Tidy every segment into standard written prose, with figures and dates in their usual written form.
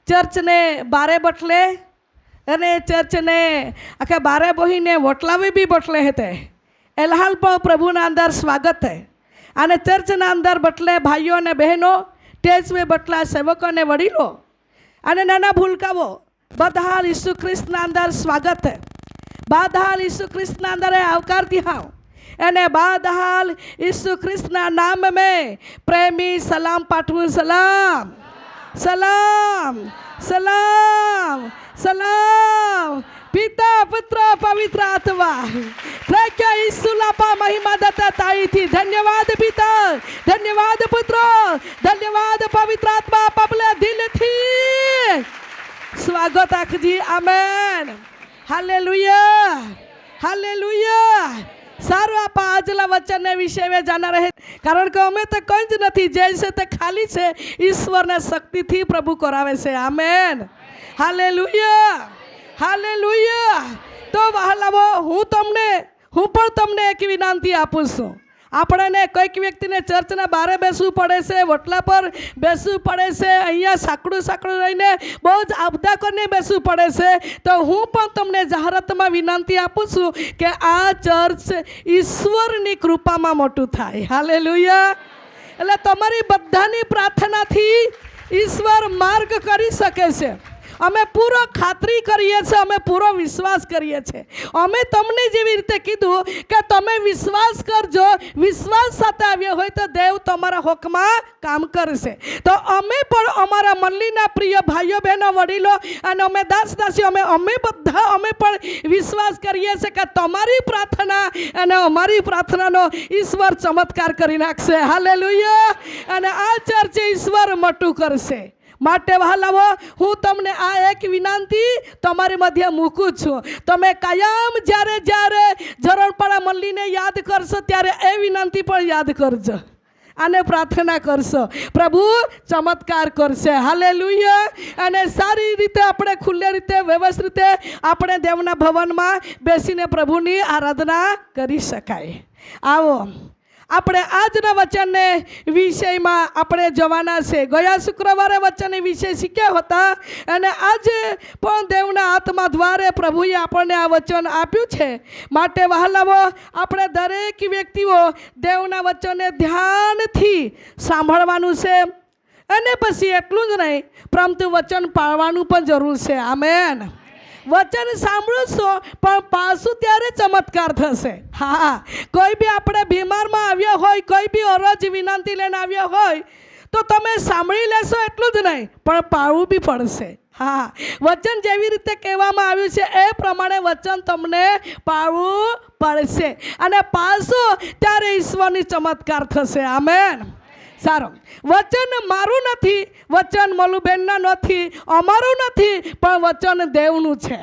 Church ने बारे बटले अने चर्च ने आखे बारे बहीने वटलावी भी बटले हेते एलहाल पण प्रभुना अंदर स्वागत है। अने चर्चना अंदर बटले भाईओ ने बहनों टेज में बटला सेवकों ने वडीलो अने नाना भूलकाओ बधाल यीशु ख्रिस्तना अंदर स्वागत है। बधाल यीशु ख्रिस्तना अंदर आवकार दिहाओ अने बधाल यीशु ख्रिस्तना नाम में प्रेमी सलाम पाठवू। सलाम सलाम सलाम सलाम पिता पुत्र पवित्र आत्मा यीशु लापा महिमा दत्ता ताई थी। धन्यवाद पिता, धन्यवाद पुत्र, धन्यवाद पवित्र आत्मा पबले दिल थी स्वागत आखजी। Amen hallelujah hallelujah. सारू आप आजला वचन ने विषय में जाना रहे कारण के अमे तो कई ज नहीं जैसे तो खाली से ईश्वर ने शक्ति थी प्रभु करावे से। Amen hallelujah hallelujah. तो वहालावो हूँ पण तमने एक विनंती आपू छूं। आपणे कईक व्यक्ति ने चर्चना बारे बेसवू पड़े से, वटला पर बेसवू पड़े से, अहींया साकड़ू साकड़ू रहीने बहुत आपदा करने बेसवू पड़े से। तो हूँ पण तमने जाहरात में विनंती आपू छूं कि आ चर्च ईश्वरनी कृपा में मोटू थाय। हालेलुया। एटले तमारी बधानी प्रार्थनाथी ईश्वर मार्ग करी सके छे। अमे पूरो खातरी करीए छे, अमे पूरो विश्वास करीए छे। अमे तमने जेवी रीते कीधुं के तमे विश्वास करजो, विश्वास साथे आव्यो होय तो देव तमारा हकमां काम करशे। तो अमे पण अमारा मंडलीना प्रिय भाईओ बहनों वडीलो अने अमे दास दासीओ अमे बधा अमे पण विश्वास करीए छे के तमारी प्रार्थना अने अमारी प्रार्थनानो ईश्वर चमत्कार करी नाखशे। हालेलुया। अने आ चर्च ईश्वर मोटुं करशे। माटे वहालावो हूँ तमने आ एक विनंती तमारी मध्य मूकू छूं। तमे कायम ज्यारे ज्यारे झरणपड़ा मंडली ने याद करशो त्यारे ए विनंती पण याद करजो आने प्रार्थना करशो प्रभु चमत्कार करशे। हालेलुया। अने सारी रीते आपणे खुल्ले रीते व्यवस्थित रीते आपणे देवना भवन में बेसीने प्रभुनी आराधना करी शकाय। आवो આપણે આજના વચનને વિષયમાં આપણે જવાના છે। ગયા શુક્રવારે વચનને વિષય શીખ્યા હતા અને આજે પણ દેવના આત્મા દ્વારે પ્રભુએ આપણને આ વચન આપ્યું છે। માટે વહાલાવો આપણે દરેક વ્યક્તિઓ દેવના વચનને ધ્યાનથી સાંભળવાનું છે અને પછી એટલું જ નહીં પરંતુ વચન પાળવાનું પણ જરૂર છે। આમેન। वचन सांभळशो पण पाछुं त्यारे चमत्कार थशे। हाँ कोई भी आपणे बीमार में आव्या होय, कोई भी अरज विनंती लईने आव्या होय तो तमे सांभळी लेशो एटલું જ नहीं पण पाळવું भी पड़शे। हाँ वचन जेवी रीते कहेवामां आव्युं छे ए प्रमाणे वचन तमने पाळવું पड़शे अने पाछुं त्यारे ईश्वरनी चमत्कार थशे। आमेन। सारो वचन मारू नहीं, वचन मलुबेनना नहीं, अमारू नहीं पण वचन देवनु छे।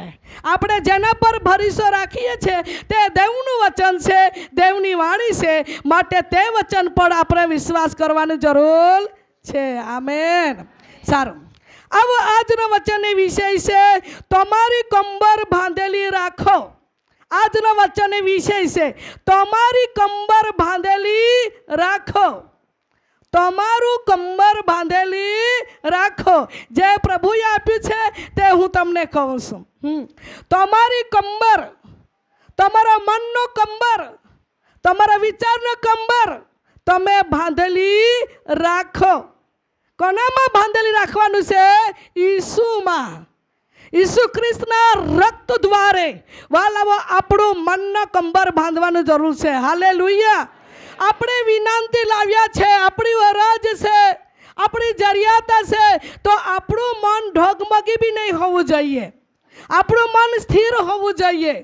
आपणे जेना पर भरोसो राखीए छे ते देवनु वचन छे, देवनी वाणी छे। माटे ते वचन पर आपणे विश्वास करवानी जरूर छे। आमेन। सारो अब आजना वचननी विषय छे तमारी कंबर बांधेली राखो। आजना वचननी विषय छे तमारी कंबर बांधेली राखो। तमारू कंबर बांधेली राखो। जे प्रभुए आप्युं छे ते हूँ तमने कहूं छुं। तमारी कंबर, तमारा मननो कंबर, तमारा विचारनो कंबर तमे बांधेली राखो। कोनामां बांधेली राखवानुं छे? यीशुमां। यीशु ख्रिस्तना रक्त द्वारे वालावो आपणुं मननो कंबर बांधवानुं जरूर छे। हालेलुया। अपने विनंती लाव्या छे, अपनी अरज से, अपनी जरियाता से तो आपणु मन ढगमगी भी नहीं होवू જોઈએ। આપણું मन स्थिर होवू જોઈએ।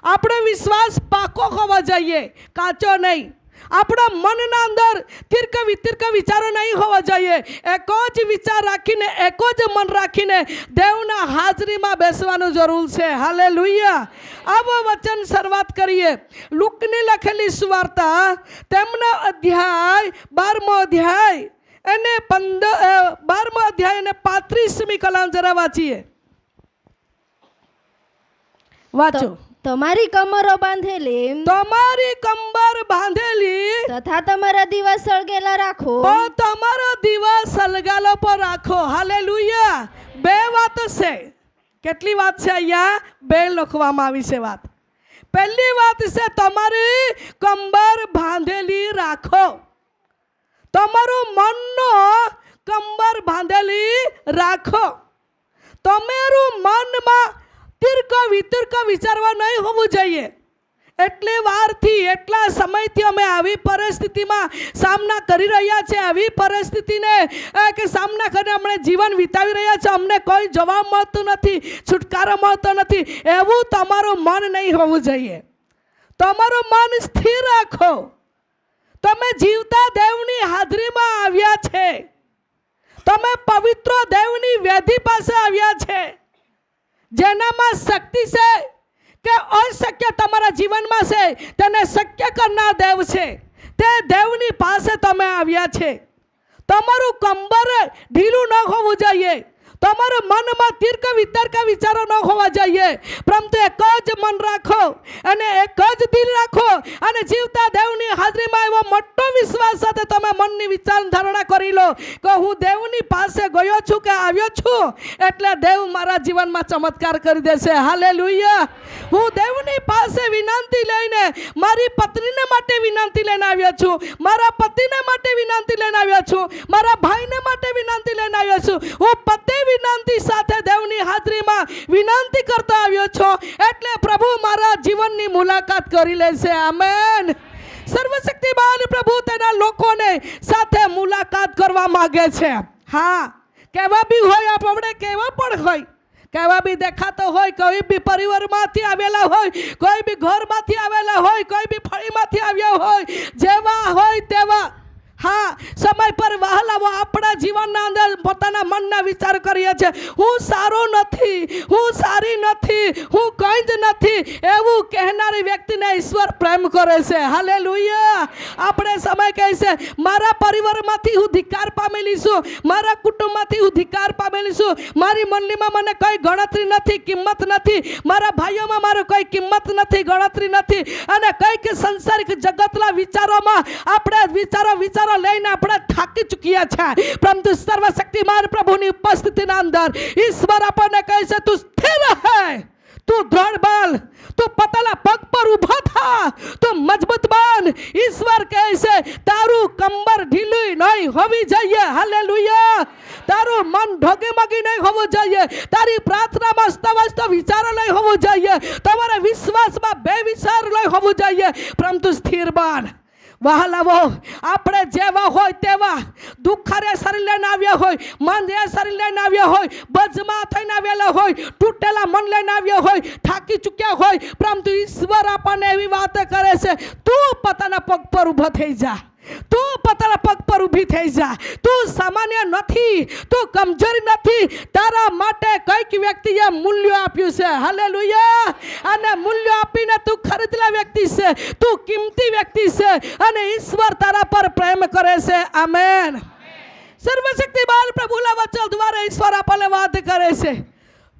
આપણો विश्वास पाको होवो જોઈએ, काचो नहीं। આપણા મનના અંદર તીર્ક વિતર્ક વિચારો નહીં હોવા જોઈએ। એક જ વિચાર રાખીને, એક જ મન રાખીને દેવના હાજરીમાં બેસવાનું જરૂર છે। હાલેલુયા। આવો વચન શરૂઆત કરીએ। લૂકની લખેલી સુવાર્તા તેમનો અધ્યાય 12મો અધ્યાય અને 12મો અધ્યાય અને 35મી કલમ જરા વાંચીએ। વાંચો। તમારી કમરો બાંધેલી, તમારી કંબર બાંધેલી તથા તમારા દીવા સળગેલા રાખો। તમારો દીવા સળગાલો પર રાખો। હાલેલુયા। બે છે. કેટલી વાત છે અહીંયા? 2 લખવામાં આવી છે વાત. પહેલી વાત છે તમારી કંબર બાંધેલી રાખો. તમારું મનનો કંબર બાંધેલી રાખો. તમારું મનમાં તીર્ક વિતર્ક વિચારવા નહીં હોવું જોઈએ. એટલી વારથી એટલા સમયથી અમે આવી પરિસ્થિતિમાં સામના કરી રહ્યા છે. આવી પરિસ્થિતિને કે સામના કરીને અમને જીવન વિતાવી રહ્યા છે. અમને કોઈ જવાબ મળતું નથી, છુટકારો મળતો નથી. એવું તમારું મન નહીં હોવું જોઈએ. તમારું મન સ્થિર રાખો. તમે જીવતા દેવની હાજરીમાં આવ્યા છે. તમે પવિત્ર દેવની વેદી પાસે આવ્યા છે, જેનામાં શક્તિ છે કે અશક્ય તમારા જીવનમાં છે તેને શક્ય કરનાર દેવ છે. તે દેવની પાસે તમે આવ્યા છે. તમારું કંબર ઢીલું ન હોવું જોઈએ. તમારું મનમાં તીર્ક વિતર્ક વિચારો ન હોવા જોઈએ, પરંતુ એક જ મન રાખો અને એક જ દિલ રાખો અને જીવતા દેવની હાજરીમાં એવો મોટો વિશ્વાસ સાથે તમે મનની વિચાર ધારણા કરી લો કે હું દેવની પાસે ગયો છું કે આવ્યો છું, એટલે દેવ મારા જીવનમાં ચમત્કાર કરી દેશે. હાલેલુયા. હું દેવની પાસે વિનંતી લઈને મારી પત્નીને માટે વિનંતી લઈને આવ્યો છું, મારા પતિને માટે વિનંતી લઈને આવ્યો છું, મારા ભાઈને માટે વિનંતી લઈને આવ્યો છું. હું પતિ વિનંતી સાથે દેવની હાજરીમાં વિનંતી કરતા આવ્યો છો, એટલે પ્રભુ મારા જીવનની મુલાકાત કરી લેશે. આમેન. સર્વશક્તિમાન પ્રભુ તેના લોકોને સાથે મુલાકાત કરવા માંગે છે. હા, કેવા બી હોય, આપણે કેવા પણ હોય, કેવા બી દેખાતો હોય, કોઈ બી પરિવારમાંથી આવેલા હોય, કોઈ બી ઘરમાંથી આવેલા હોય, કોઈ બી ફળીમાંથી આવ્યા હોય, જેવા હોય તેવા. હા, સમય પર વહાલાવો આપણા જીવનના અંદર પોતાના મનના વિચાર કરીએ છીએ. હું સારો નથી, હું સારી નથી, હું કંઈ જ નથી, એવું કહેનારી વ્યક્તિને ઈશ્વર પ્રેમ કરે છે. હાલેલુયા. આપણે સમય કહે છે મારા પરિવારમાંથી હું ધિક્કાર પામેલી છું, મારા કુટુંબમાંથી હું ધિક્કાર પામેલી છું, મારી મંડળીમાં મને કોઈ ગણતરી નથી, કિંમત નથી, મારા ભાઈઓમાં મારો કોઈ કિંમત નથી, ગણતરી નથી, અને કંઈક સંસારિક જગતના વિચારોમાં આપણે વિચારો લઈને આપણે થાકી ચૂક્યા છે. પરંતુ સર્વશક્તિમાન પ્રભુની ઉપસ્થિતિના અંદર ઈશ્વર આપણને કહે છે તું સ્થિર રહે, તું દ્રઢ બન, તું પોતાના પગ પર ઊભો થા, તું મજબૂત બન. ઈશ્વર કહે છે તારું કંબર ઢીલું નહીં હોવી જોઈએ. હાલેલુયા. તારું મન ઢોગીમગી નહીં હોવું જોઈએ, તારી પ્રાર્થનામાં સ્તવસ્ત વિચારો નહીં હોવું જોઈએ, તમારા વિશ્વાસમાં બે વિચાર નહીં હોવું જોઈએ, પરંતુ સ્થિર બન. વહાલાવો, આપણે જેવા હોય તેવા દુઃખારે શરીર લઈને આવ્યા હોય, મંદે શરીર લઈને આવ્યા હોય, બજમાં થઈને આવેલા હોય, તૂટેલા મન લઈને આવ્યા હોય, થાકી ચૂક્યા હોય, પરંતુ ઈશ્વર આપણને એવી વાત કરે છે તું પોતાના પગ પર ઊભો થઈ જા, તું પોતાના પગ પર ઊભી થઈ જા. તું સામાન્ય નથી, તું કમજોરી નથી, તારા માટે કઈક વ્યક્તિએ મૂલ્ય આપ્યું છે. હાલેલુયા. અને મૂલ્ય આપીને તું ખરીદેલા વ્યક્તિ છે, તું કિંમતી વ્યક્તિ છે, અને ઈશ્વર તારા પર પ્રેમ કરે છે. આમેન. સર્વશક્તિમાન પ્રભુના વચન દ્વારા ઈશ્વર આપણને વાત કરે છે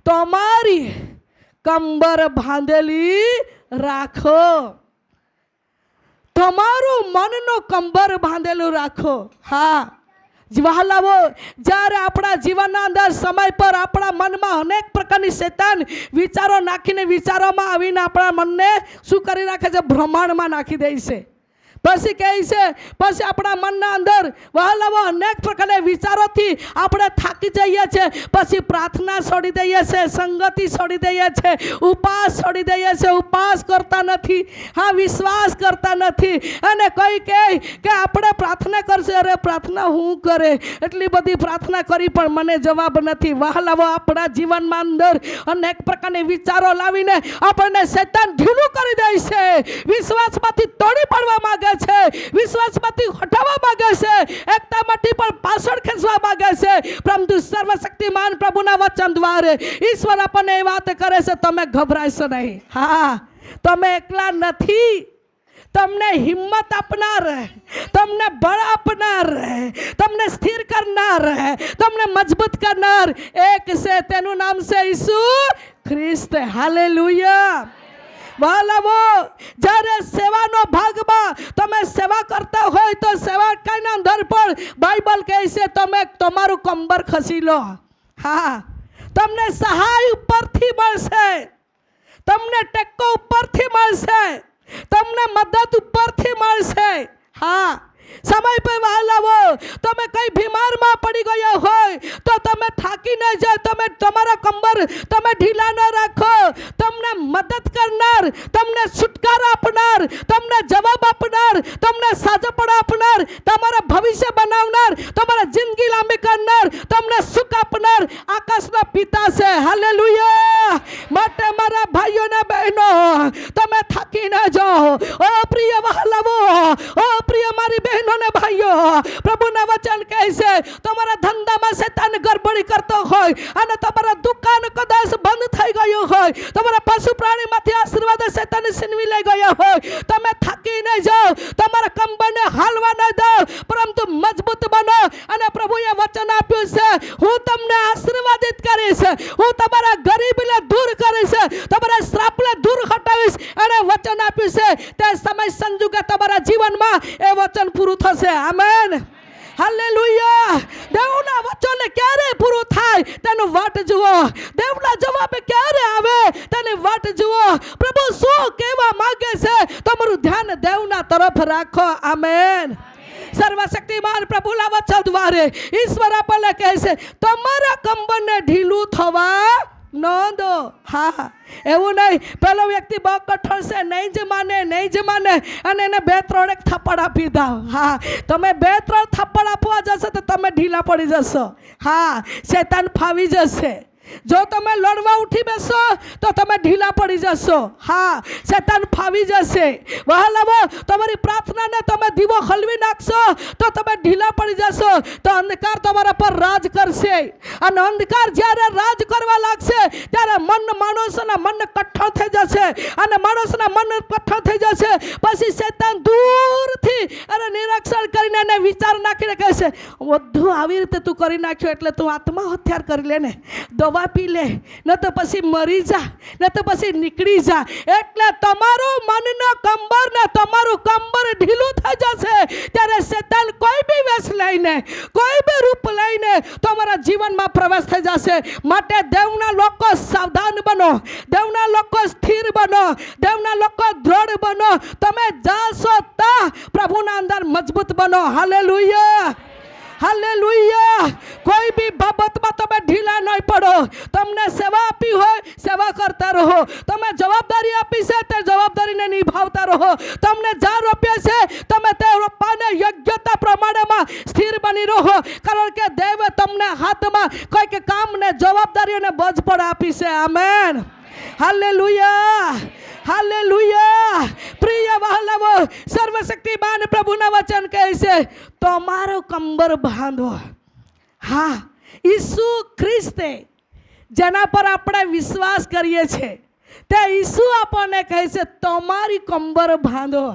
તમારી કંબર બાંધેલી રાખો. તમારું મનનો કંબર બાંધેલું રાખો. હા, વહાલાવો, જ્યારે આપણા જીવનના અંદર સમય પર આપણા મનમાં અનેક પ્રકારની શૈતાન વિચારો નાખીને વિચારોમાં આવીને આપણા મનને શું કરી નાખે છે? ભ્રમણમાં નાખી દે છે. પછી કહે છે, પછી આપણા મનના અંદર વહાલાવો અનેક પ્રકારના વિચારોથી આપણે થાકી જઈએ છીએ, પછી પ્રાર્થના છોડી દઈએ છીએ, સંગતિ છોડી દઈએ છીએ, ઉપવાસ છોડી દઈએ છીએ, ઉપવાસ કરતા નથી, હા વિશ્વાસ કરતા નથી, અને કોઈ કહે કે આપણે પ્રાર્થના કરશે, અરે પ્રાર્થના હું કરે, એટલી બધી પ્રાર્થના કરી પણ મને જવાબ નથી. વહાલાવો, આપણા જીવનમાં અંદર અનેક પ્રકારની વિચારો લાવીને આપણને શૈતાન ઢીલું કરી દે છે, વિશ્વાસમાંથી તોડી પાડવા માંગે છે, વિશ્વાસમાંથી હટાવવા માંગે છે, એકતામાંથી પણ પાછળ ખેંચવા માંગે છે. પરંતુ સર્વશક્તિમાન પ્રભુના વચન દ્વારા ઈશ્વર આપણને એ વાત કરે છે તમે ગભરાશો નહીં. હા, તમે એકલા નથી, તમને હિંમત આપનાર, તમને બળ આપનાર, તમને સ્થિર કરનાર, તમને મજબૂત કરનાર એક છે, તેનું નામ છે ઈસુ ખ્રિસ્ત. હાલેલુયા. વહાલાવો, જ્યારે સેવાનો ભાગમાં તમે સેવા કરતા હોય તો સેવા કઈના અંદર પણ બાઇબલ કહે છે તમે તમારું કંબર ખસી લો. હા, તમને સહાય ઉપરથી મળશે, તમને ટેકો ઉપરથી મળશે, તમને મદદ ઉપરથી મળશે. હા, સમય પર વહાલાવો. તમે કઈ બીમારમાં પડી ગયા હોય તો તમે થાકી ન જાઓ, તમે તમારા કંબર તમે ઢીલા ન રાખો. તમને મદદ કરનાર, તમને છુટકારો આપનાર, તમને જવાબ આપનાર, તમને સાજપણ આપનાર, તમારા ભવિષ્ય બનાવનાર, તમારા જિંદગી લાંબી કરનાર, તમને સુખ આપનાર આકાશના પિતા છે. હાલેલુયા. માટે મારા ભાઈઓ ને બહેનો, તમે થાકી ન જાઓ. ઓ પ્રિય વહાલાવો, ઓ પ્રિય મારી બહેનો ને ભાઈઓ, પ્રભુના વચન કહે છે તમારા ધંધામાં શેતાન ગરબડી કરતો હોય અને તમારા દુકાન કદાચ બંધ થઈ ગયું હોય, તમારા પશુ પ્રાણીમાંથી આશીર્વાદ શેતાન છીનવી લઈ ગયા હોય, તમે થાકી ન જાઓ, તમારા કંબરને હાલવા ન દો, પરંતુ મજબૂત બનો. અને પ્રભુએ વચન આપ્યું છે, હું તમને આશીર્વાદિત કરીશ, હું તમારા ગરીબીને દૂર કરીશ, તમારા શ્રાપને દૂર હટાવીશ. અને વચન આપ્યું છે તે સમય સંજોગે તમારા જીવનમાં એ વચન પૂરું થશે. આમેન. હાલેલુયા. દેવના વચન ક્યારે પૂરું થાય તેનું વાટ જુઓ, દેવના જવાબ ક્યારે આવે તેની વાટ જુઓ. પ્રભુ શું કહેવા માંગે છે તમારું ધ્યાન દેવના તરફ રાખો. આમેન. સર્વશક્તિમાન પ્રભુના વચન દ્વારે ઈશ્વર આપણને કહે છે તમારા કંબરને ઢીલું થવા ન દો. હા, એવું નહીં પેલો વ્યક્તિ બહુ કઠોર છે, નહીં જ માને, નહીં જ માને, અને એને 2-3 થપ્પડ આપી દો. હા, તમે 2-3 થપ્પડ આપવા જશો તો તમે ઢીલા પડી જશો. હા, શેતાન ફાવી જશે. જો તમે લડવા ઉઠી બેસો તો તમે ઢીલા પડી જશો. હા, શેતાન ફાવી જશે. વહાલાવો, તમારી પ્રાર્થનાને તમે દીવો હલવી નાખશો તો તમે ઢીલા પડી જશો, તો અંધકાર તમારા પર રાજ કરશે. અને અંધકાર જ્યારે રાજ કરવા લાગશે ત્યારે માણસોના મન કઠણ થઈ જશે, અને માણસોના મન કઠણ થઈ જશે. પછી શેતાન દૂરથી અને નિરીક્ષણ કરીને એને વિચાર નાખીને કહેશે બધું આવી રીતે તું કરી નાખ્યો એટલે તું આત્મહત્યા કરી લે ને, દવા પી લે, ન તો પછી મરી જા, ન તો પછી નીકળી જા. એટલે તમારું મનનો કંબર ને તમારું કંબર ઢીલું થઈ જશે ત્યારે શેતાન કોઈ બી વેશ લઈને, કોઈ બી રૂપ લઈને તમારા જીવનમાં પ્રવેશ થઈ જશે. માટે દેવના લોકો સાવધાન બનો, દેવના લોકો સ્થિર બનો, દેવના લોકો દ્રઢ બનો. તમે જાશો તો પ્રભુના અંદર મજબૂત બનો. હાલેલુયા. હાલેલુયા. કોઈ બી બાબતમાં તમે ઢીલા નહીં પડો. તમને સેવા આપી હોય સેવા કરતા રહો, તમે જવાબદારી આપી છે તે જવાબદારીને નિભાવતા રહો. તમને જ્યાં રોપ્યા છે તમે તે રોપવાને યોગ્યતા પ્રમાણેમાં સ્થિર બની રહો, કારણ કે દેવે તમને હાથમાં કોઈક કામને જવાબદારીઓને બોજ પણ આપી છે. આમેન. હાલેલુયા. હાલેલુયા. પ્રિય વહાલાવો, સર્વશક્તિમાન પ્રભુના વચન કહે છે તમારો કંબર બાંધો. હા, ઈસુ ખ્રિસ્તે જેના પર આપણે વિશ્વાસ કરીએ છીએ તે ઈસુ આપણને કહે છે તમારી કંબર બાંધો.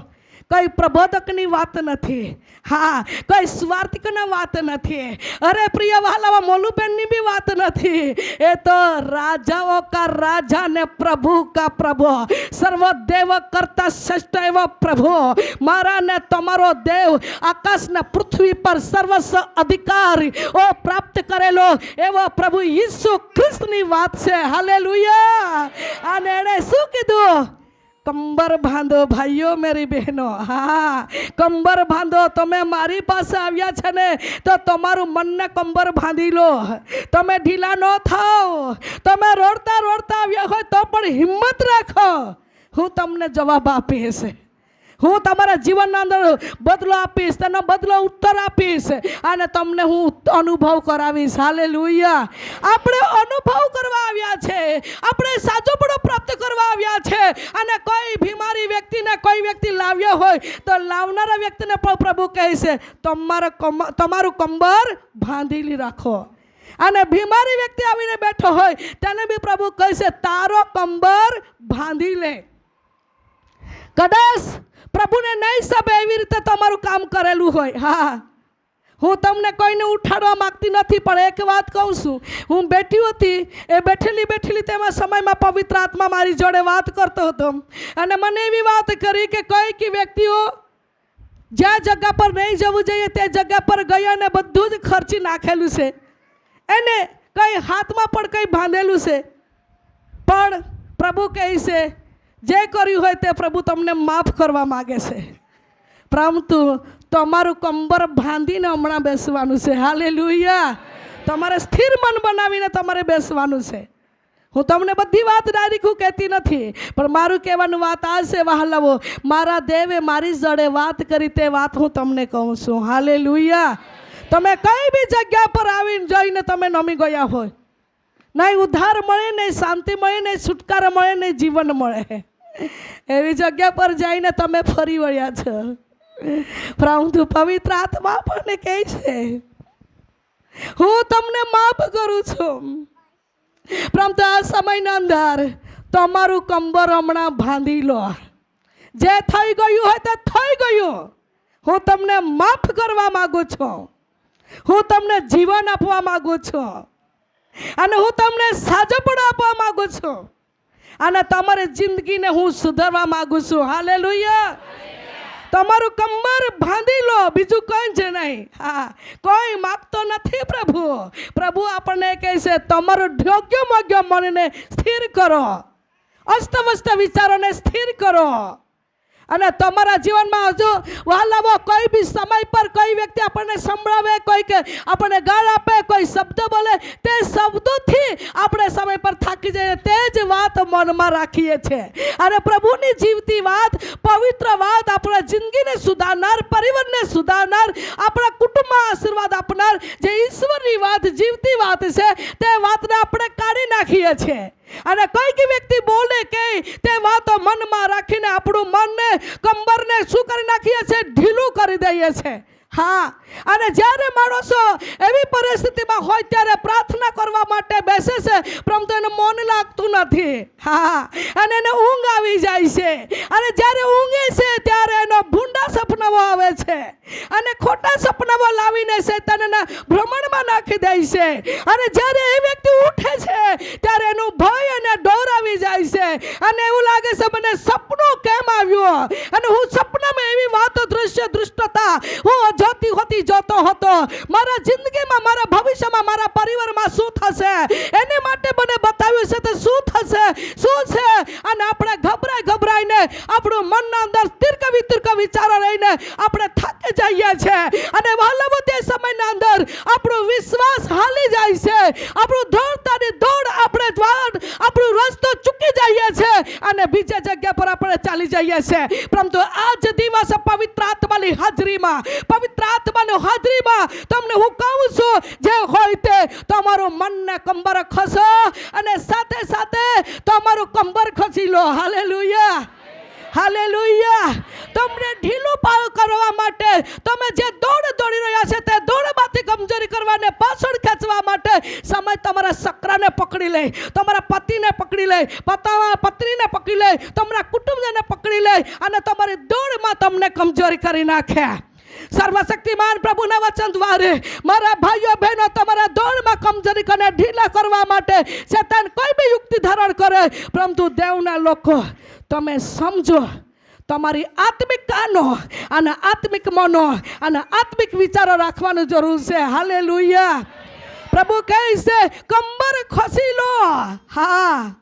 કોઈ પ્રબોધકની વાત નથી. હા, કોઈ સ્વાર્થિકની વાત નથી. અરે પ્રિય વહાલાવા, મોલુબેનની બી વાત નથી. એ તો રાજાઓ કા રાજા ને પ્રભુ કા પ્રભુ, સર્વદેવ કરતા શ્રેષ્ઠ એવો પ્રભુ, મારા ને તમારો દેવ, આકાશના પૃથ્વી પર સર્વસ્વ અધિકાર પ્રાપ્ત કરેલો એવો પ્રભુ ઈસુ ખ્રિસ્તની વાત છે. હાલેલુયા. અને એણે શું કીધું? કંબર બાંધો ભાઈઓ, મેરી બહેનો. હા, કંબર બાંધો. તમે મારી પાસે આવ્યા છે ને તો તમારું મનને કંબર બાંધી લો. તમે ઢીલા ન થાઓ. તમે રોડતા રોડતા આવ્યા હોય તો પણ હિંમત રાખો. હું તમને જવાબ આપીશ, હું તમારા જીવનના અંદર બદલો આપીશ, તેનો બદલો ઉત્તર આપીશ, અને તમને હું અનુભવ કરાવીશ. હાલેલુયા. આપણે અનુભવ કરવા આવ્યા છે, આપણે સાચોપણું પ્રાપ્ત કરવા આવ્યા છે. અને કોઈ બીમારી વ્યક્તિને કોઈ વ્યક્તિ લાવ્યો હોય તો લાવનારા વ્યક્તિને પણ પ્રભુ કહે છે તમારું કંબર બાંધીલી રાખો. અને બીમારી વ્યક્તિ આવીને બેઠો હોય તેને બી પ્રભુ કહે છે તારો કંબર બાંધી લે. કદાચ પ્રભુને નહીં સબે એવી રીતે તમારું કામ કરેલું હોય. હા, હું તમને કોઈને ઉઠાડવા માંગતી નથી, પણ એક વાત કહું છું. હું બેઠી હતી, એ બેઠેલી તેમાં સમયમાં પવિત્ર આત્મા મારી જોડે વાત કરતો હતો, અને મને એવી વાત કરી કે કોઈક વ્યક્તિઓ જ્યાં જગ્યા પર નહીં જવું જોઈએ તે જગ્યા પર ગયા અને બધું જ ખર્ચી નાખેલું છે. એને કંઈ હાથમાં પણ કંઈ બાંધેલું છે, પણ પ્રભુ કહે છે જે કર્યું હોય તે પ્રભુ તમને માફ કરવા માગે છે, પરંતુ તમારું કંબર બાંધીને હમણાં બેસવાનું છે. હાલેલુયા. તમારે સ્થિર મન બનાવીને તમારે બેસવાનું છે. હું તમને બધી વાત ડાયરેક્ટ હું કહેતી નથી, પણ મારું કહેવાનું વાત આ છે વહાલાઓ, મારા દેવે મારી જોડે વાત કરી તે વાત હું તમને કહું છું. હાલેલુયા. તમે કઈ બી જગ્યા પર આવીને જોઈને તમે નમી ગયા હોય, નહીં ઉદ્ધાર મળે, નહીં શાંતિ મળે, નહીં છુટકારો મળે, નહીં જીવન મળે, એવી જગ્યા પર જઈને તમે ફરી વળ્યા છો. પરંતુ પવિત્ર આત્મા આપણને કહે છે હું તમને માફ કરું છું, પરંતુ આ સમયના અંદર તમારું કંબર હમણાં બાંધી લો. જે થઈ ગયું હોય તે થઈ ગયું. હું તમને માફ કરવા માંગુ છું, હું તમને જીવન આપવા માંગુ છું, અને હું તમને સાજપણ આપવા માંગુ છું, અને તમારી જિંદગીને હું સુધારવા માંગુ છું. હાલેલુયા. તમારું કંબર બાંધી લો, બીજું કંઈ જ નહીં. હા, કોઈ માગતો નથી પ્રભુ. પ્રભુ આપણને કહે છે તમારું યોગ્ય મોગ્ય મનને સ્થિર કરો, અસ્તવ્યસ્ત વિચારોને સ્થિર કરો, અને તમારા જીવનમાં હજુ વહાલાવો કોઈ બી સમય પર કોઈ વ્યક્તિ આપણને સંભળાવે, કોઈ કે આપણને ગાળ આપે, કોઈ શબ્દ બોલે, તે શબ્દોથી આપણે સમય પર થાકી જઈએ, તે જ વાત મનમાં રાખીએ છીએ. અને પ્રભુની જીવતી વાત, પવિત્ર વાત, આપણા જિંદગીને સુધારનાર, પરિવારને સુધારનાર, આપણા કુટુંબમાં આશીર્વાદ આપનાર જે ઈશ્વરની વાત, જીવતી વાત છે, તે વાતને આપણે કાઢી નાખીએ છીએ. અને કોઈક વ્યક્તિ બોલે કે તે વાતો મનમાં રાખીને આપણું મનને, કંબરને શું કરી નાખીએ છીએ? ઢીલું કરી દઈએ છીએ. હા, અને જ્યારે માણસો એવી પરિસ્થિતિમાં હોય ત્યારે પ્રાર્થના કરવા માટે બેસે છે, પરંતુ એને મન લાગતું નથી. હા, અને એને ઊંઘ આવી જાય છે, અને જ્યારે ઊંઘે છે ત્યારે એનો ભૂંડા સપનાઓ આવે છે, અને ખોટા સપનાઓ લાવીને શૈતાનના ભ્રમણમાં નાખી દે છે. અને જ્યારે એ વ્યક્તિ ઉઠે છે ત્યારે એનું ભય અને ડર આવી જાય છે, અને એવું લાગે છે મને સપનું કેમ આવ્યું, અને હું સપનામાં એવી વાતો, દૃશ્ય, દૃષ્ટતા હું જોતી હોતી, જોતો હતો, મારા જિંદગીમાં, મારા ભવિષ્યમાં, મારા પરિવારમાં શું થશે એને માટે મને બતાવ્યું છે, તે શું થશે, શું છે. અને આપણે ગભરાઈને આપણું મનના અંદર તીર્ક વિતર્ક વિચારો રહીને આપણે થાકી જઈએ છીએ, અને વહાલાઓ તે સમયના અંદર આપણો વિશ્વાસ હાલી જાય છે, આપણું દોડતાની દોડ, આપણે આપણું રસ્તો ચૂકી જઈએ છીએ, અને બીજા જગ્યા પર આપણે ચાલી જઈએ છીએ. પરંતુ આજ દિવસ પવિત્ર આત્માની હાજરીમાં, પવિત્ર આત્માની હાજરીમાં તમને હું કહું છું, જે હોય તે તમારું મનને કંબર ખસો, અને સાથે સાથે તમારું કંબર ખસી લો. હાલેલુયા. હાલેલુયા. તમને ઢીલું કરવા માટે, તમે જે દોડી રહ્યા છે તે દોડમાંથી કમજોરી કરવાને પાછળ ખેંચવા માટે સમય તમારા સકરાને પકડી લે, તમારા પતિને પકડી લે, પત્નીને પકડી લે, તમારા કુટુંબને પકડી લે, અને તમારી દોડમાં તમને કમજોરી કરી નાખે. સર્વશક્તિમાન પ્રભુના વચન દ્વારા મારા ભાઈઓ બહેનો, તમારા દોડમાં કમજોરી કરીને ઢીલા કરવા માટે શૈતાન કોઈ બી યુક્તિ ધારણ કરે, પરંતુ દેવના લોકો તમે સમજો, તમારી આત્મિક કાનો અને આત્મિક મનો અને આત્મિક વિચારો રાખવાની જરૂર છે. હાલેલુયા. પ્રભુ કહે છે કંબર ખસી લો. હા,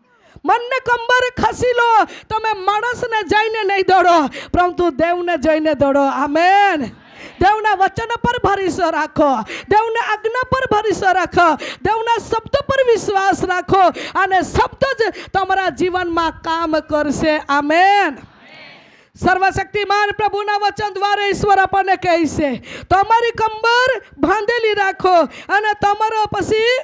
મનને કંબર ખસી લો. તમે માણસને જઈને નહીં દોડો, પરંતુ દેવને જઈને દોડો. આમેન. દેવના વચન પર ભરોસો રાખો, દેવના આજ્ઞા પર ભરોસો રાખો, દેવના શબ્દ પર વિશ્વાસ રાખો, અને શબ્દ જ તમારા જીવનમાં કામ કરશે. આમેન. સર્વશક્તિમાન પ્રભુના વચન દ્વારા ઈશ્વર આપણને કહે છે તમારી કંબર બાંધેલી રાખો, અને તમારો પછી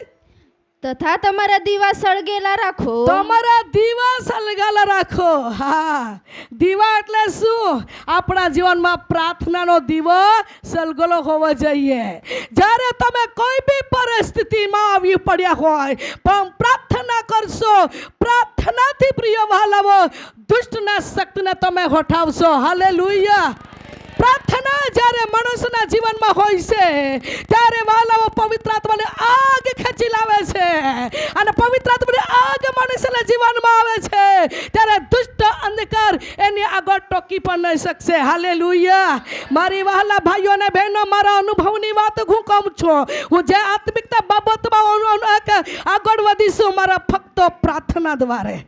તથા તમારા દીવા સળગેલા રાખો. તમારા દીવા સળગેલા રાખો. હા, દીવા એટલે શું? આપણા જીવનમાં પ્રાર્થનાનો દીવો સળગેલો હોવો જોઈએ. જ્યારે તમે કોઈ બી પરિસ્થિતિમાં આવી પડ્યા હોય, પણ પ્રાર્થના કરશો, પ્રાર્થનાથી પ્રિય વહાલાઓ દુષ્ટના શક્તિને તમે હટાવશો. હાલેલુયા. પ્રાર્થના જ્યારે મનુષ્યના જીવનમાં હોય છે ત્યારે વહાલાઓ પવિત્ર આત્માની આગ ખેંચી લાવે છે, અને પવિત્ર આત્માની આગ મનુષ્યના જીવનમાં આવે છે ત્યારે દુષ્ટ બંધ કર, એની આગળ ટોકી પણ નહીં શકશે. હાલેલુયા. મારી વહાલા ભાઈઓ અને બહેનો, મારા અનુભવની વાત હું કહું છું. હું જે આત્મિકતા બાબતમાં આગળ વધીશું મારા ફક્ત પ્રાર્થના દ્વારે.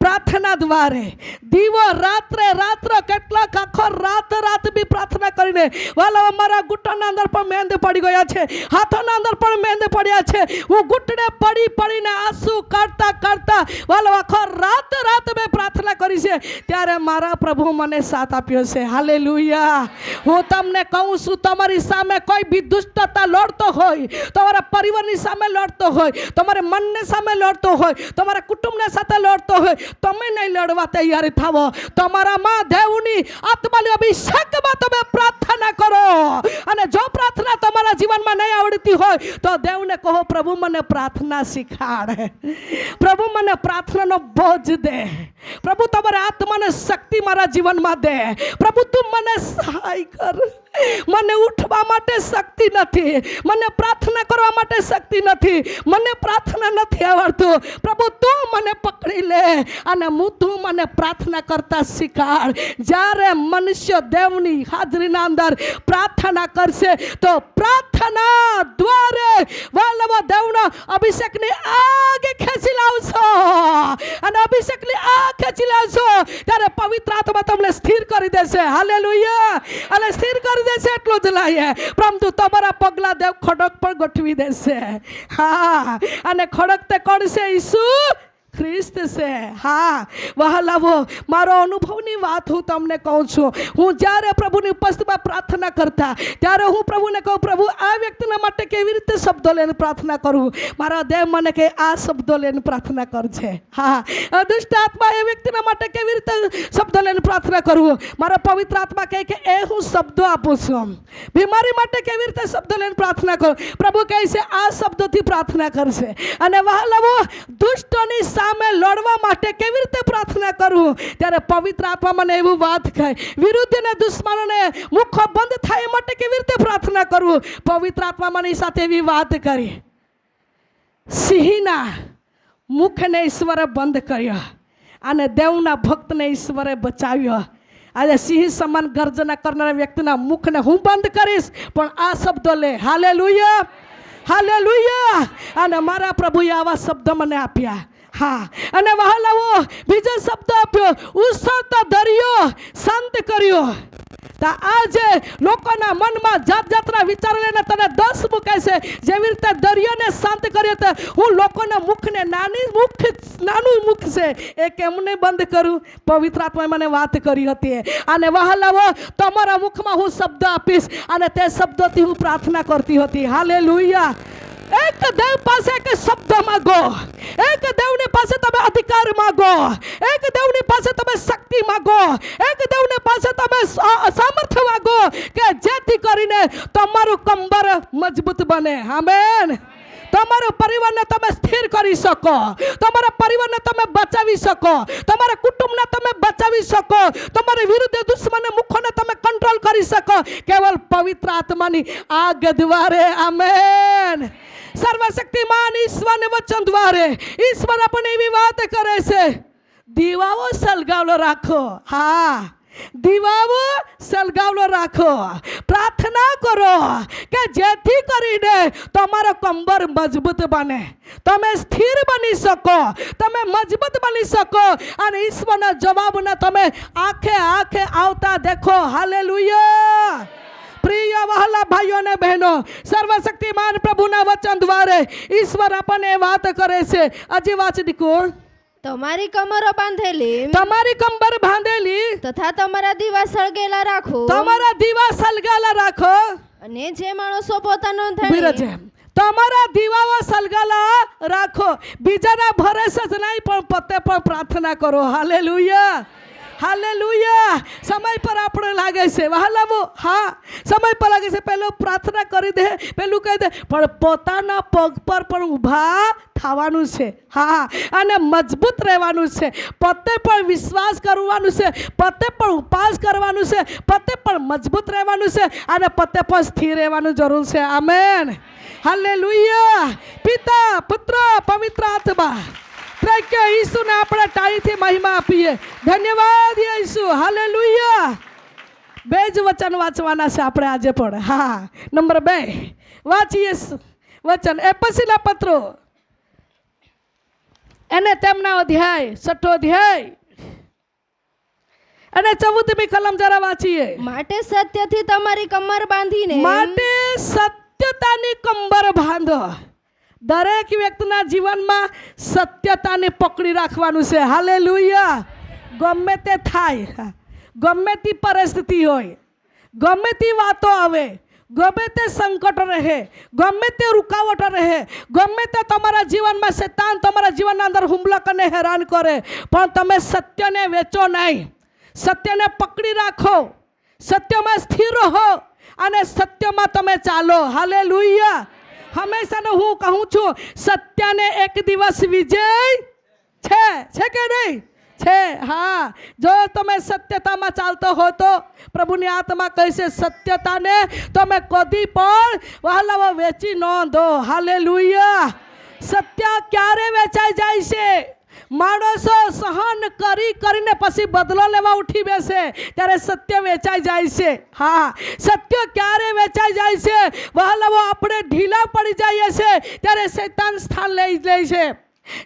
પ્રાર્થના દ્વારે દીવો રાત્રે કેટલાક આખો રાત બી પ્રાર્થના કરીને વાલા મારા ઘૂંટણના અંદર પણ મેંદ પડી ગયા છે, હાથોના અંદર પણ મેંદ પડ્યા છે. હું ઘૂંટણે પડીને આંસુ કાઢતા વાલો આખો રાત મેં પ્રાર્થના કરી છે. ત્યારે મારા પ્રભુ મને સાથ આપ્યો છે. હાલેલુયા. હું તમને કહું છું, તમારી સામે કોઈ બી દુષ્ટતા લડતો હોય, તમારા પરિવારની સામે લડતો હોય, તમારા મનની સામે લડતો હોય, તમારા કુટુંબને સાથે લડતો હોય, તમે નહીં લડવા તૈયાર થાવો. તમારામાં દેવની આત્માની અભિષેકમાં તમે પ્રાર્થના કરો. અને જો પ્રાર્થના તમારા જીવનમાં નહીં આવડતી હોય તો દેવને કહો, પ્રભુ મને પ્રાર્થના શીખાડ, પ્રભુ મને પ્રાર્થનાનો બોજ દે, પ્રભુ તમારા આત્માને શક્તિ મારા જીવનમાં દે, પ્રભુ તું મને સહાય કર. મને ઉઠવા માટે શક્તિ નથી, મને પ્રાર્થના કરવા માટે શક્તિ નથી, મને પ્રાર્થના નથી આવડતું. પ્રભુ તું મને પકડી લે અને તું મને પ્રાર્થના કરતા શીખાડ. જ્યારે મનુષ્ય દેવની હાજરીના અંદર પ્રાર્થના કરશે તો પ્રાર્થના દ્વારે વાલવો દેવના અભિષેકની આગ ખેંચી લાવશો. અને અભિષેકની આગ ખેંચી લાવશો ત્યારે પવિત્ર આત્મા તમને સ્થિર કરી દેશે. હાલેલુયા. અને સ્થિર કરી દેશે એટલું જ લાગે, પરંતુ તમારા પગલા દેવ ખડક પર ગોઠવી દેશે. હા, અને ખડક તે કોણ છે? ઈસુ ખ્રિસ્ત છે. હા વહાલાવો, મારો અનુભવની વાત હું તમને કહું છું. હું જ્યારે પ્રભુની ઉપસ્થિતિમાં પ્રાર્થના કરતા ત્યારે હું પ્રભુને કહું, પ્રભુ આ વ્યક્તિના માટે કેવી રીતે શબ્દો લઈને પ્રાર્થના કરું? મારા દેવ મને કહે, આ શબ્દો લઈને પ્રાર્થના કરજે. હા, દુષ્ટ આત્મા એ વ્યક્તિના માટે કેવી રીતે શબ્દો લઈને પ્રાર્થના કરવું? મારા પવિત્ર આત્મા કહે કે એ હું શબ્દો આપું છું. બીમારી માટે કેવી રીતે શબ્દો લઈને પ્રાર્થના કરું? પ્રભુ કહે છે આ શબ્દોથી પ્રાર્થના કરશે. અને વહાલાવો, દુષ્ટોની સામે લડવા માટે કેવી રીતે પ્રાર્થના કરવું? ત્યારે પવિત્ર આત્મા મને એવું વાત કહે, વિરુદ્ધ અને દુશ્મનોને મુખો બંધ થાય માટે કેવી રીતે પ્રાર્થના કરવું? પવિત્ર આત્મા મને સાથે એવી વાત કરી, સિંહના મુખને ઈશ્વરે બંધ કર્યો અને દેવના ભક્તને ઈશ્વરે બચાવ્યો. આજે સિંહ સમાન ગર્જના કરનારા વ્યક્તિના મુખને હું બંધ કરીશ, પણ આ શબ્દો લે. હાલેલુયા. હાલેલુયા. અને મારા પ્રભુએ આવા શબ્દ મને આપ્યા. હા, અને વહાલાવો, બીજો શબ્દ આપ્યો, ઉછળતો દરિયો શાંત કર્યો. તો આજે લોકોના મનમાં જાતના વિચાર લઈને તને દસ મૂકે છે. જેવી રીતે દરિયાને શાંત કર્યો, તો હું લોકોના મુખને નાનું મુખ છે એ કેમને બંધ કરું? પવિત્ર આત્માએ મને વાત કરી હતી. અને વહાલાવો, તમારા મુખમાં હું શબ્દ આપીશ અને તે શબ્દોથી હું પ્રાર્થના કરતી હતી. હાલેલુયા. એક દેવ પાસે એક શબ્દ માગો, એક દેવની પાસે તમે અધિકાર માગો, એક દેવની પાસે તમે શક્તિ માગો, એક દેવની પાસે તમે સામર્થ્ય માગો કે જેથી કરીને તમારું કંબર મજબૂત બને. આમેન. તમારા પરિવારને તમે સ્થિર કરી શકો, તમારા પરિવારને તમે બચાવી શકો, તમારા કુટુંબને તમે બચાવી શકો, તમારા વિરુદ્ધ દુશ્મન મુખોને તમે કંટ્રોલ કરી શકો કેવલ પવિત્ર આત્માની આગ દ્વારે. આમેન. સર્વશક્તિમાન ઈશ્વરના વચન દ્વારે ઈશ્વર આપણને એવી વાત કરે છે, દીવાઓ સળગાવેલો રાખો. હા, દીવાઓ સળગાવેલો રાખો. પ્રાર્થના કરો કે જેથી કરીને તમારો કંબર મજબૂત બને, તમે સ્થિર બની શકો, તમે મજબૂત બની શકો અને ઈશ્વરના જવાબને તમે આંખે આવતા દેખો. હાલેલુયા. પ્રિય વહાલા ભાઈઓ અને બહેનો, સર્વશક્તિમાન પ્રભુના વચન દ્વારે ઈશ્વર આપણને વાત કરે છે. હજી વાંચી દીકું. તમારી કમરો બાંધેલી, તમારી કંબર બાંધેલી તથા તમારા દીવા સળગેલા રાખો. તમારા દીવા સળગેલા રાખો. અને જે માણસો પોતાનો ધણી, તમારા દીવાઓ સળગેલા રાખો. બીજાના ભરોસે જ નહીં પણ પોતે પણ પ્રાર્થના કરો. હાલેલુયા. હાલેલુયા. સમય પર આપણે લાગે છે વહાલાવો. હા, સમય પર લાગે છે. પહેલો પ્રાર્થના કરી દે, પહેલું કહી દે, પણ પોતાના પગ પર પણ ઊભા થવાનું છે. હા, અને મજબૂત રહેવાનું છે. પોતે પણ વિશ્વાસ કરવાનું છે, પોતે પણ ઉપવાસ કરવાનું છે, પોતે પણ મજબૂત રહેવાનું છે અને પોતે પણ સ્થિર રહેવાનું જરૂર છે. આમેન. હાલેલુયા. પિતા, પુત્ર, પવિત્ર આત્મા ત્રૈક્ય ઈસુને આપણે તાળીથી મહિમા આપીએ. ધન્યવાદ યેસુ. હાલેલુયા. બે જ વચન વાંચવાના છે આપણે આજે પણ. હા, નંબર 2 વાંચીએ વચન એફએસીના પત્રો અને તેમના અધ્યાય 6 અધ્યાય અને 14મી કલમ જરા વાંચીએ. માટે સત્યથી તમારી કમર બાંધીને, માટે સત્યતાની કંબર બાંધો. દરેક વ્યક્તિના જીવનમાં સત્યતાને પકડી રાખવાનું છે. હાલેલુયા. ગમે તે થાય, ગમે તે પરિસ્થિતિ હોય, ગમે તે વાતો આવે, ગમે તે સંકટ રહે, ગમે તે રૂકાવટ રહે, ગમે તે તમારા જીવનમાં શૈતાન તમારા જીવનના અંદર હુમલો કરીને હેરાન કરે, પણ તમે સત્યને વેચો નહીં. સત્યને પકડી રાખો, સત્યમાં સ્થિર રહો અને સત્યમાં તમે ચાલો. હાલેલુયા. હંમેશા હું કહું છું, સત્યને એક દિવસ વિજય છે કે નહીં? છે. હા, જો તમે સત્યતામાં ચાલતો હો તો પ્રભુની આત્મા કહેશે સત્યતાને તમે કદી પણ વહાલાઓ વેચી ન દો. હાલેલુયા. સત્ય ક્યારે વેચાઈ જાય છે? માણસો સહન કરીને પછી બદલો લેવા ઉઠી બેસે ત્યારે સત્ય વેચાઈ જાય છે. હા, સત્ય ક્યારે વેચાઈ જાય છે? વહાલાઓ આપણે ઢીલા પડી જઈએ છે ત્યારે શૈતાન સ્થાન લઈ લે છે.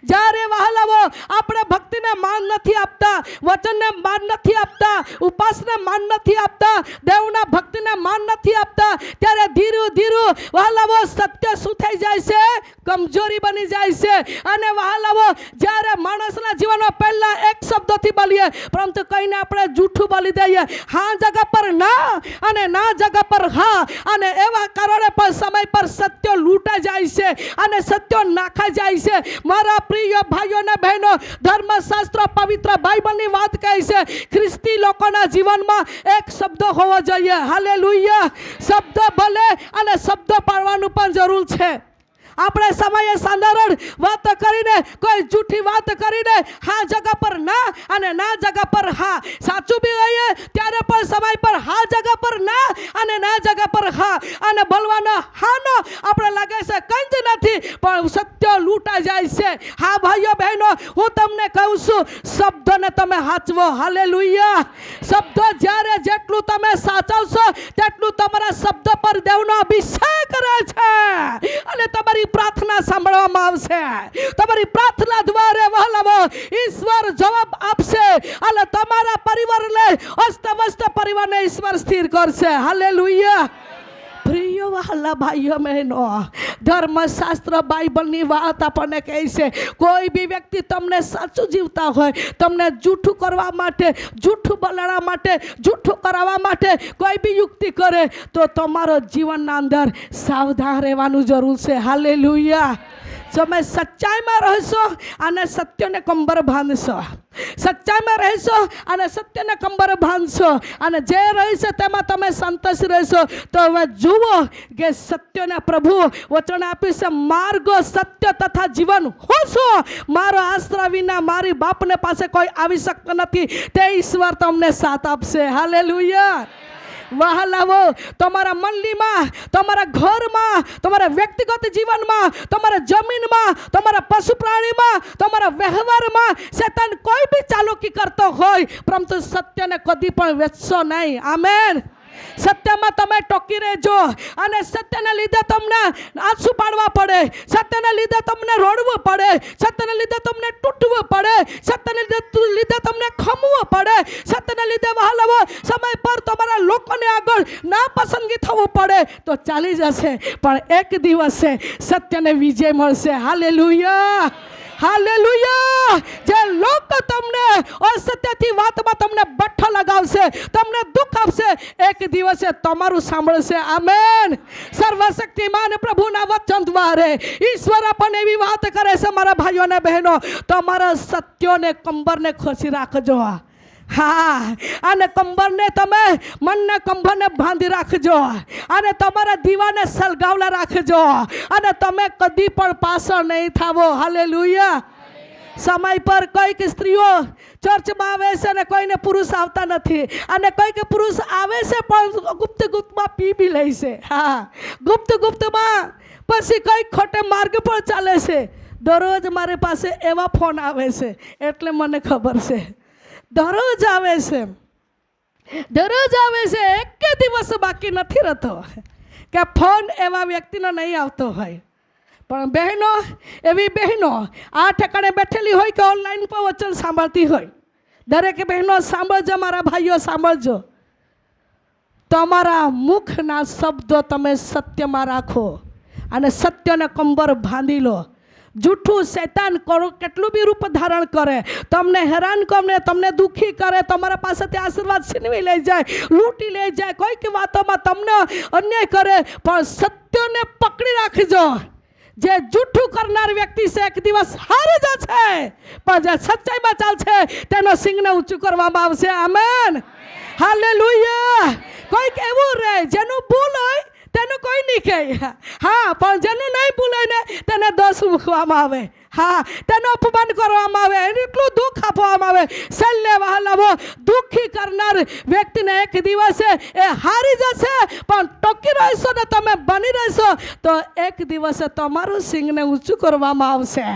જ્યારે વહાલાઓ આપણે ભક્તિને માન નથી આપતા, વચનને માન નથી આપતા, ઉપાસને માન નથી આપતા, દેવના ભક્તિને માન નથી આપતા, ત્યારે ધીરું વહાલાઓ સત્ય શું થઈ જાય છે? કમજોરી બની જાય છે. અને વહાલાઓ જ્યારે માણસના જીવનમાં પહેલા એક શબ્દથી બોલીએ, પરંતુ કહીને આપણે જૂઠું બોલી દઈએ. હા જગા પર ના અને ના જગા પર હા, અને એવા કારણે પણ સમય પર સત્ય લૂંટાઈ જાય છે અને સત્ય નાખાઈ જાય છે. મારા પ્રિય ભાઈઓ અને બહેનો, ધર્મશાસ્ત્ર પવિત્ર બાઇબલની વાત કહે છે ખ્રિસ્તી લોકોના જીવનમાં એક શબ્દ હોવો જોઈએ. હાલેલુયા. શબ્દ ભલે અને શબ્દ પાડવાનું પણ જરૂર છે. આપણે સમયે સાધારણ વાત કરીને, કોઈ જૂઠી વાત કરીને હા જગા પર ના અને ના જગા પર હા, સાચું બી કહીએ ત્યારે પણ સમય પર હા જગા પર ના અને ના જગા પર હા, અને બોલવાનો હાનો આપણે લાગે છે કંઈ જ નથી, પણ સત્ય લૂંટાઈ જાય છે. હા ભાઈઓ બહેનો, હું તમને કહું છું, શબ્દને તમે હાચવો. હાલેલુયા. શબ્દ જ્યારે જેટલું તમે સાચવશો તેટલું તમારા શબ્દ પર દેવનો અભિષેક રહે છે અને તમારી પ્રાર્થના સાંભળવામાં આવશે. તમારી પ્રાર્થના દ્વારા વહાલાઓ ઈશ્વર જવાબ આપશે અને તમારા પરિવારને અસ્તવ્યસ્ત પરિવારને ઈશ્વર સ્થિર કરશે. હાલેલુયા. પ્રિય વહાલા ભાઈઓ બહેનો, ધર્મશાસ્ત્ર બાઇબલની વાત આપણને કહે છે કોઈ બી વ્યક્તિ તમને સાચું જીવતા હોય, તમને જૂઠું કરવા માટે, જૂઠું બોલાવવા માટે, જૂઠું કરાવવા માટે કોઈ બી યુક્તિ કરે તો તમારો જીવનના અંદર સાવધાન રહેવાનું જરૂર છે. હાલેલુયા. તમે સચ્ચાઈમાં રહેશો અને સત્યને કંબર બાંધશો. સચ્ચાઈમાં રહેશો અને સત્યને કંબર બાંધશો અને જે રહેશે તેમાં તમે સંતોષ રહેશો. તો હવે જુઓ કે સત્યને પ્રભુ વચન આપ્યું છે, માર્ગ સત્ય તથા જીવન હું છું, મારો આશ્રય વિના મારી બાપને પાસે કોઈ આવી શકતો નથી. તે ઈશ્વર તમને સાથ આપશે. હાલેલુયા. વહાલાઓ, તમારા મંડળીમાં, તમારા ઘરમાં, તમારા વ્યક્તિગત જીવનમાં, તમારા જમીનમાં, તમારા પશુ પ્રાણીમાં, તમારા વ્યવહારમાં શૈતાન કોઈ બી ચાલાકી કરતો હોય, પરંતુ સત્યને કદી પણ વેચશો નહીં. આમેન. સત્યમાં તમે ટોકી રહેજો અને સત્યને લીધે તમને આંસુ પાડવા પડે, સત્યને લીધે તમને રોડવું પડે, સત્યને લીધે તમને તૂટવું પડે, સત્યને લીધે તમને ખમવું પડે, સત્યને લીધે વહાલાઓ સમય પર તમારા લોકોને આગળ ના પસંદગી થવું પડે તો ચાલી જશે, પણ એક દિવસે સત્યને વિજય મળશે. હાલેલુયા. હાલેલુયા. જે લોકો તમને અસત્યથી વાતમાં તમને બઠ્ઠો લગાવશે, તમને દુઃખ આપશે, એક દિવસે તમારું સાંભળશે. આમેન. સર્વશક્તિમાન પ્રભુના વચન દ્વારા ઈશ્વર આપણને એવી વાત કરે છે, મારા ભાઈઓ અને બહેનો, તમારા સત્યોને કંબરને ખોસી રાખજો. હા, અને કંબરને તમે મનને કંબરને બાંધી રાખજો અને તમારા દીવાને સળગાવલા રાખજો અને તમે કદી પણ પાછળ નહીં થાવો. હાલેલુયા. સમય પર કોઈક સ્ત્રીઓ ચર્ચમાં આવે છે અને કોઈને પુરુષ આવતા નથી, અને કોઈક પુરુષ આવે છે પણ ગુપ્તમાં પી બી લે છે. હા, ગુપ્તમાં પછી કઈક ખોટે માર્ગ પર ચાલે છે. દરરોજ મારી પાસે એવા ફોન આવે છે એટલે મને ખબર છે. દરરોજ આવે છે, દરરોજ આવે છે. એક દિવસ બાકી નથી રહેતો કે ફોન એવા વ્યક્તિનો નહીં આવતો હોય. પણ બહેનો, એવી બહેનો આ ઠેકાણે બેઠેલી હોય કે ઓનલાઈન પર વચન સાંભળતી હોય, દરેક બહેનો સાંભળજો, મારા ભાઈઓ સાંભળજો. તમારા મુખના શબ્દો તમે સત્યમાં રાખો અને સત્યને કંબર બાંધી લો. જૂઠું શૈતાન કેટલું બી રૂપ ધારણ કરે, તમને હેરાન કરે, તમને દુઃખી કરે, તમારા પાસેથી આશીર્વાદ છીનવી લઈ જાય, લૂંટી લઈ જાય, કોઈક વાતોમાં તમને અન્યાય કરે, પણ સત્યને પકડી રાખજો. જે જૂઠું કરનાર વ્યક્તિ છે એક દિવસ હારી જશે, પણ જે સચ્ચાઈમાં ચાલશે તેનો સિંગને ઊંચું કરવામાં આવશે. Amen, hallelujah. કોઈક એવું રહે જેનું ભૂલ હોય તેનું કોઈ નહીં કહે, હા, પણ જેનું નહીં ભૂલે ને તેને દોષ મૂકવામાં આવે, હા, તેનો અપમાન કરવામાં આવે, એને એટલું દુઃખ આપવામાં આવે. છેલ્લે વહાલાઓ, દુઃખી કરનાર વ્યક્તિને એક દિવસે એ હારી જશે, પણ ટકી રહેશો ને તમે બની રહેશો તો એક દિવસે તમારું સિંગને ઊંચું કરવામાં આવશે.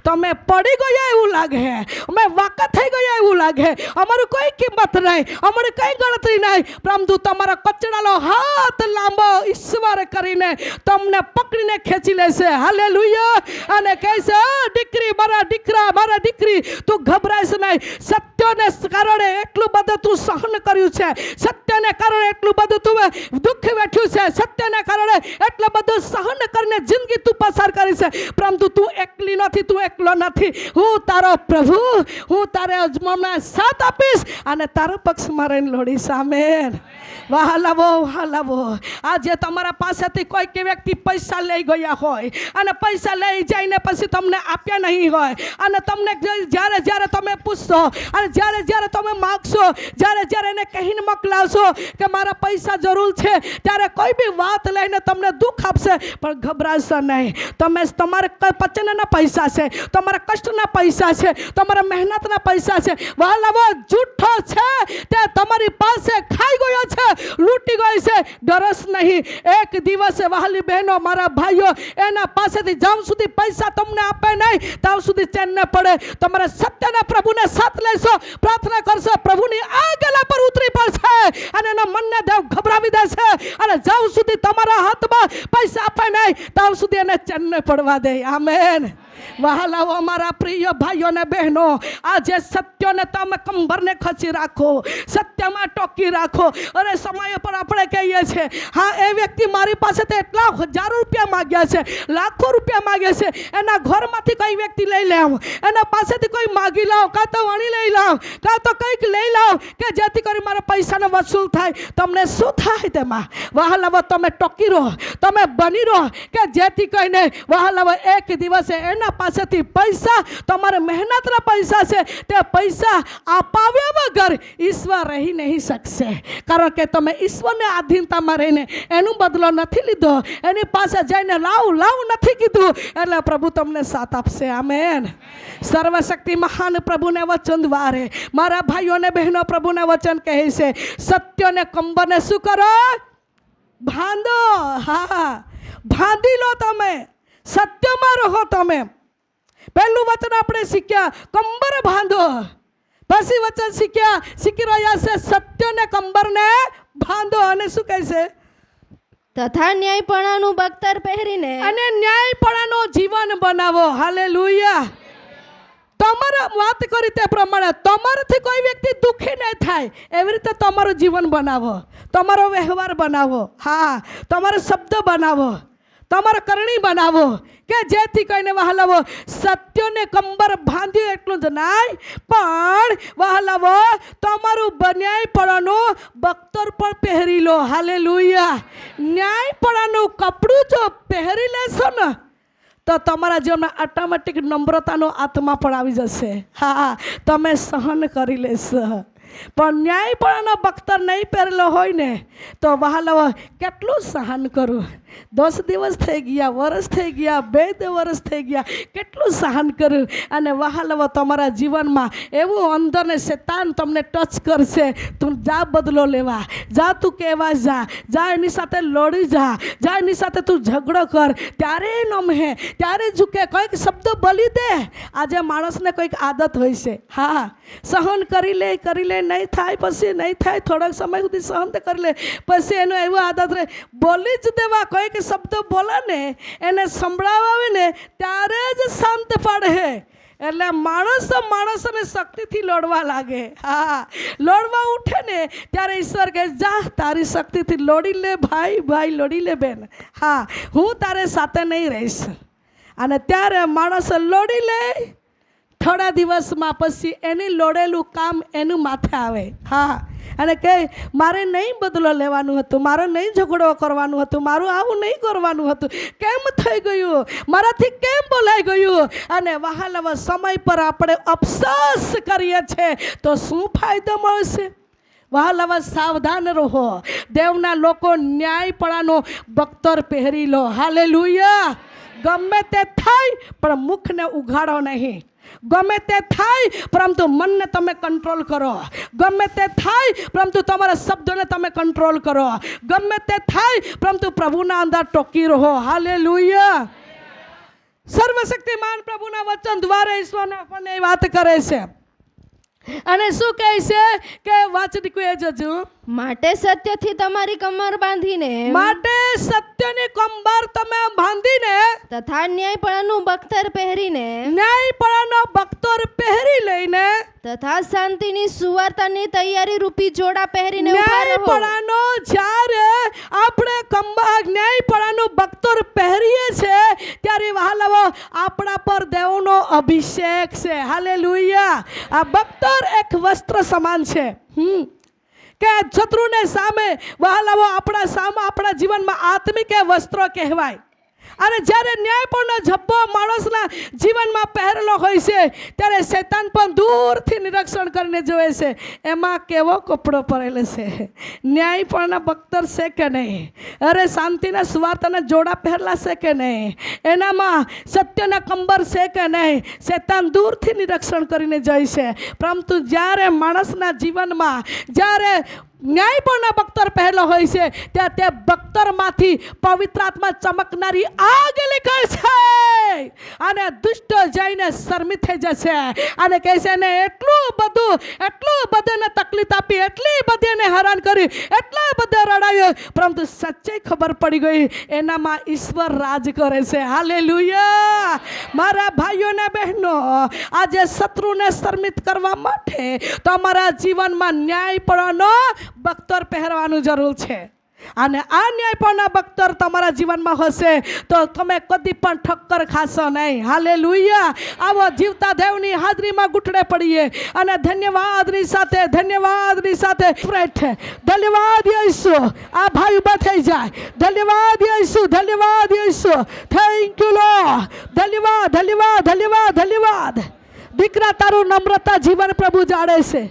તમે પડી ગયા એવું લાગે, અમે વાંકા થઈ ગયા એવું લાગે, અમારું કોઈ કિંમત નહીં, અમારી કઈ ગણતરી નહીં, પરંતુ તમારા કચડાનો હાથ લાંબો ઈશ્વર કરીને તમને પકડીને ખેંચી લેશે. હાલેલુયા. અને કહેશે, દીકરી, મારા દીકરા, મારા દીકરી, તું ગભરાઈશ નહીં. સત્યને કારણે એટલું બધું તું સહન કર્યું છે, સત્યને કારણે એટલું બધું તું દુઃખ વેઠ્યું છે, સત્યને કારણે એટલું બધું સહન કરીને જિંદગી તું પસાર કરી છે, પરંતુ તું એકલી નથી, તું એકલો નથી. હું તારો પ્રભુ, હું તારે અજમામને સાથ આપીશ અને તારા પક્ષમાં રહીને લોડીશ. આમેન. વહાલાવો, વહાલાવો, આજે તમારા પાસેથી કોઈક વ્યક્તિ પૈસા લઈ ગયા હોય અને પૈસા લઈ જઈને પછી તમને આપ્યા નહીં હોય, અને તમને જ્યારે જ્યારે તમે પૂછશો અને જ્યારે જ્યારે તમે માગશો, જ્યારે જ્યારે એને કહીને મોકલાવશો કે મારા પૈસા જરૂર છે, ત્યારે કોઈ બી વાત લઈને તમને દુઃખ આપશે, પણ ગભરાશો નહીં. તમે તમારા પચનના પૈસા છે, તમારા કષ્ટના પૈસા છે, તમારા મહેનતના પૈસા છે. વહાલાવો, જૂઠો છે તે તમારી પાસે ખાઈ ગયો છે, લૂંટી ગઈ છે. ડરસ નહીં. એક દિવસે વહાલી બહેનો, મારા ભાઈઓ, એના પાસેથી જ્યાં સુધી પૈસા તમને આપે નહીં ત્યાં સુધી ચેન ન પડે. તમારે સત્યના પ્રભુને સાથ લેશો, પ્રાર્થના કરશો, પ્રભુની આ ગલા પર ઉતરી પડશે અને એના મનને દેવ ગભરાવી દેશે, અને જ્યાં સુધી તમારા હાથમાં પૈસા આપે નહીં ત્યાં સુધી એને ચેન ન પડવા દે. આમેન. વહાલાઓ, અમારા પ્રિય ભાઈઓ અને બહેનો, આજે સત્યને તમે કંબરને ખચી રાખો, સત્યમાં ટોકી રાખો. અરે સમય પર આપણે કહીએ છીએ, હા, એ વ્યક્તિ મારી પાસે તો એટલા હજારો રૂપિયા માગ્યા છે, લાખો રૂપિયા માગે છે, એના ઘરમાંથી કોઈ વ્યક્તિ લઈ લાવ, એના પાસેથી કોઈ માગી લાવ, કાં તો વણી લઈ લાવ, કાં તો કંઈક લઈ લાવ કે જેથી કરી મારા પૈસાનો વસૂલ થાય. તમને શું થાય તેમાં? વહાલાવો, તમે ટોકી રહો, તમે બની રહો કે જેથી કહીને વહાલાવો એક દિવસે એના પાસેથી પૈસા, તમારે મહેનતના પૈસા છે, તે પૈસા અપાવ્યા વગર ઈશ્વર રહી નહીં શકશે. કારણ કે તમે ઈશ્વરને આધીનતામાં રહીને એનું બદલો નથી લીધો, એની પાસે જઈને લાવ લાવ નથી કીધું, એટલે પ્રભુ તમને સાથ આપશે. આમેન. સર્વશક્તિ મહાન પ્રભુને વચન દ્વારે મારા ભાઈઓ અને બહેનો, પ્રભુને વચન કહે છે, સત્યને કંબરને શું કરો? બાંધો. હા, બાંધી લો. તમે સત્યમાં રહો. તમે પહેલું વચન આપણે શીખ્યા, કંબર બાંધો. પછી વચન શીખી રહ્યા છે, સત્યને કંબરને બાંધો. અને શું કહે છે? તથા ન્યાયપણાનું બખ્તર પહેરીને અને ન્યાયપણાનું જીવન બનાવો. હાલેલુયા. તમારા વાત કરી તે પ્રમાણે તમારાથી કોઈ વ્યક્તિ દુઃખી નહીં થાય એવી રીતે તમારું જીવન બનાવો, તમારો વ્યવહાર બનાવો, હા, તમારો શબ્દ બનાવો, તમારો કરણી બનાવો કે જેથી કહીને વહાલાવો સત્યને કંબર બાંધ્યું એટલું જ નહીં, પણ વહાલાવો તમારું ન્યાયપણાનું બખ્તર પણ પહેરી લો. હાલેલુયા. ન્યાયપણાનું કપડું જો પહેરી લેશો ને તો તમારા જીવનમાં ઓટોમેટિક નમ્રતાનો આત્મા પણ આવી જશે. હા, તમે સહન કરી લેશો. પણ ન્યાયપણાનો બખ્તર નહીં પહેરેલો હોય ને તો વહાલાઓ કેટલું સહન કરું. 10 દિવસ થઈ ગયા, વર્ષ થઈ ગયા, 2 વર્ષ થઈ ગયા, કેટલું સહન કર્યું. અને વહાલાઓ તમારા જીવનમાં એવું અંદરને શેતાન તમને ટચ કરશે. તું જા બદલો લેવા, જા તું કહેવા જા એની સાથે લડી જા એની સાથે તું ઝઘડો કર. ત્યારે નમે, ત્યારે ઝૂકે, કંઈક શબ્દ બોલી દે. આજે માણસને કોઈક આદત હોય છે, હા સહન કરી લે નહીં થાય, પછી નહીં થાય, થોડોક સમય સુધી સહન કરી લે, પછી એનો એવો આદત રહે બોલી જ દેવા. કોઈક શબ્દ બોલે ને એને સંભળાવે ને ત્યારે જ શાંત પડે. એટલે માણસને શક્તિથી લડવા લાગે. હા, લડવા ઉઠે ને ત્યારે ઈશ્વર કહે જા તારી શક્તિથી લડી લે ભાઈ લડી લે બેન. હા, હું તારે સાથે નહીં રહીશ. અને ત્યારે માણસ લડી લે, થોડા દિવસમાં પછી એની લડેલું કામ એનું માથે આવે. હા, અને કહે મારે નહીં બદલો લેવાનું હતું, મારે નહીં ઝઘડો કરવાનું હતું, મારું આવું નહીં કરવાનું હતું, કેમ થઈ ગયું, મારાથી કેમ બોલાઈ ગયું. અને વહાલાવા સમય પર આપણે અફસોસ કરીએ છીએ તો શું ફાયદો મળશે. વહાલાવા સાવધાન રહો. દેવના લોકો ન્યાયપણાનો બખ્તર પહેરી લો. હાલેલુયા. ગમે તે થાય પણ મુખને ઉઘાડો નહીં. ગમે તે થાય પરંતુ મનને તમે કંટ્રોલ કરો. ગમે તે થાય પરંતુ તમારા શબ્દોને તમે કંટ્રોલ કરો. ગમે તે થાય પરંતુ પ્રભુના અંદર ટોકી રહો. હાલેલુયા. સર્વશક્તિમાન પ્રભુના વચન દ્વારા ઈશ્વરને આપણને વાત કરે છે. અને શું કહે છે કે વાંચની કહે જજો માટે સત્યથી તમારી કમર બાંધીને, માટે સત્યની કમર તમે બાંધીને તથા ન્યાયપણાનું બખ્તર પહેરીને, ન્યાયપણાનો બખ્તર પહેરી લઈને તથા શાંતિની સુવાર્તાની તૈયારી રૂપી જોડા પહેરીને ઊભા રહો. ન્યાયપણાનો જ્યારે આપણે ન્યાયપણાનું બખ્તર પહેરીએ છે ત્યારે વહાલાઓ આપણા પર દેવનો અભિષેક છે. હાલેલુયા. આ બખ્તર એક વસ્ત્ર સમાન છે. કે શત્રુને સામે વહાલાઓ આપણા જીવનમાં આત્મિક વસ્ત્રો કહેવાય. અને જ્યારે ન્યાયપણનો ઝબ્બો માણસના જીવનમાં પહેરેલો હોય છે ત્યારે શૈતાન પણ દૂરથી નિરીક્ષણ કરીને જોવે છે એમાં કેવો કપડો પહેરેલો છે, ન્યાયપણના બખ્તર છે કે નહીં, અરે શાંતિના સુવાર્તાના જોડા પહેરેલા છે કે નહીં, એનામાં સત્યના કંબર છે કે નહીં. શૈતાન દૂરથી નિરીક્ષણ કરીને જાય છે. પરંતુ જ્યારે માણસના જીવનમાં જ્યારે ન્યાયપણના બખ્તર પહેરેલો હોય છે ત્યાં તે બખ્તરમાંથી પવિત્ર આત્મા ચમકનારી આગ નીકળે છે અને દુષ્ટ જઈને શરમિત થઈ જશે. અને કહે છે ને એટલું બધું તકલીફ આપી, એટલી બધી એને હેરાન કરી, એટલા બધા રડાયો, પરંતુ સચ્ચાઈ ખબર પડી ગઈ એનામાં ઈશ્વર રાજ કરે છે. હાલેલુયા. મારા ભાઈઓ ને બહેનો, આજે શત્રુને શરમિત કરવા માટે તમારા જીવનમાં ન્યાયપણનો બખ્તર પહેરવાનું જરૂર છે. અને આ ન્યાયપણના બખ્તર તમારા જીવનમાં હશે તો તમે કદી પણ ઠક્કર ખાશો નહીં. હાલેલુયા. આવો જીવતા દેવની હાજરીમાં ઘૂંટડે પડીએ અને ધન્યવાદની સાથે ધન્યવાદ યીશુ. આ ભાઈ ઊભા થઈ જાય. ધન્યવાદ યીશુ. Thank you Lord. ધન્યવાદ. દીકરા, તારું નમ્રતા જીવન પ્રભુ જાણે છે,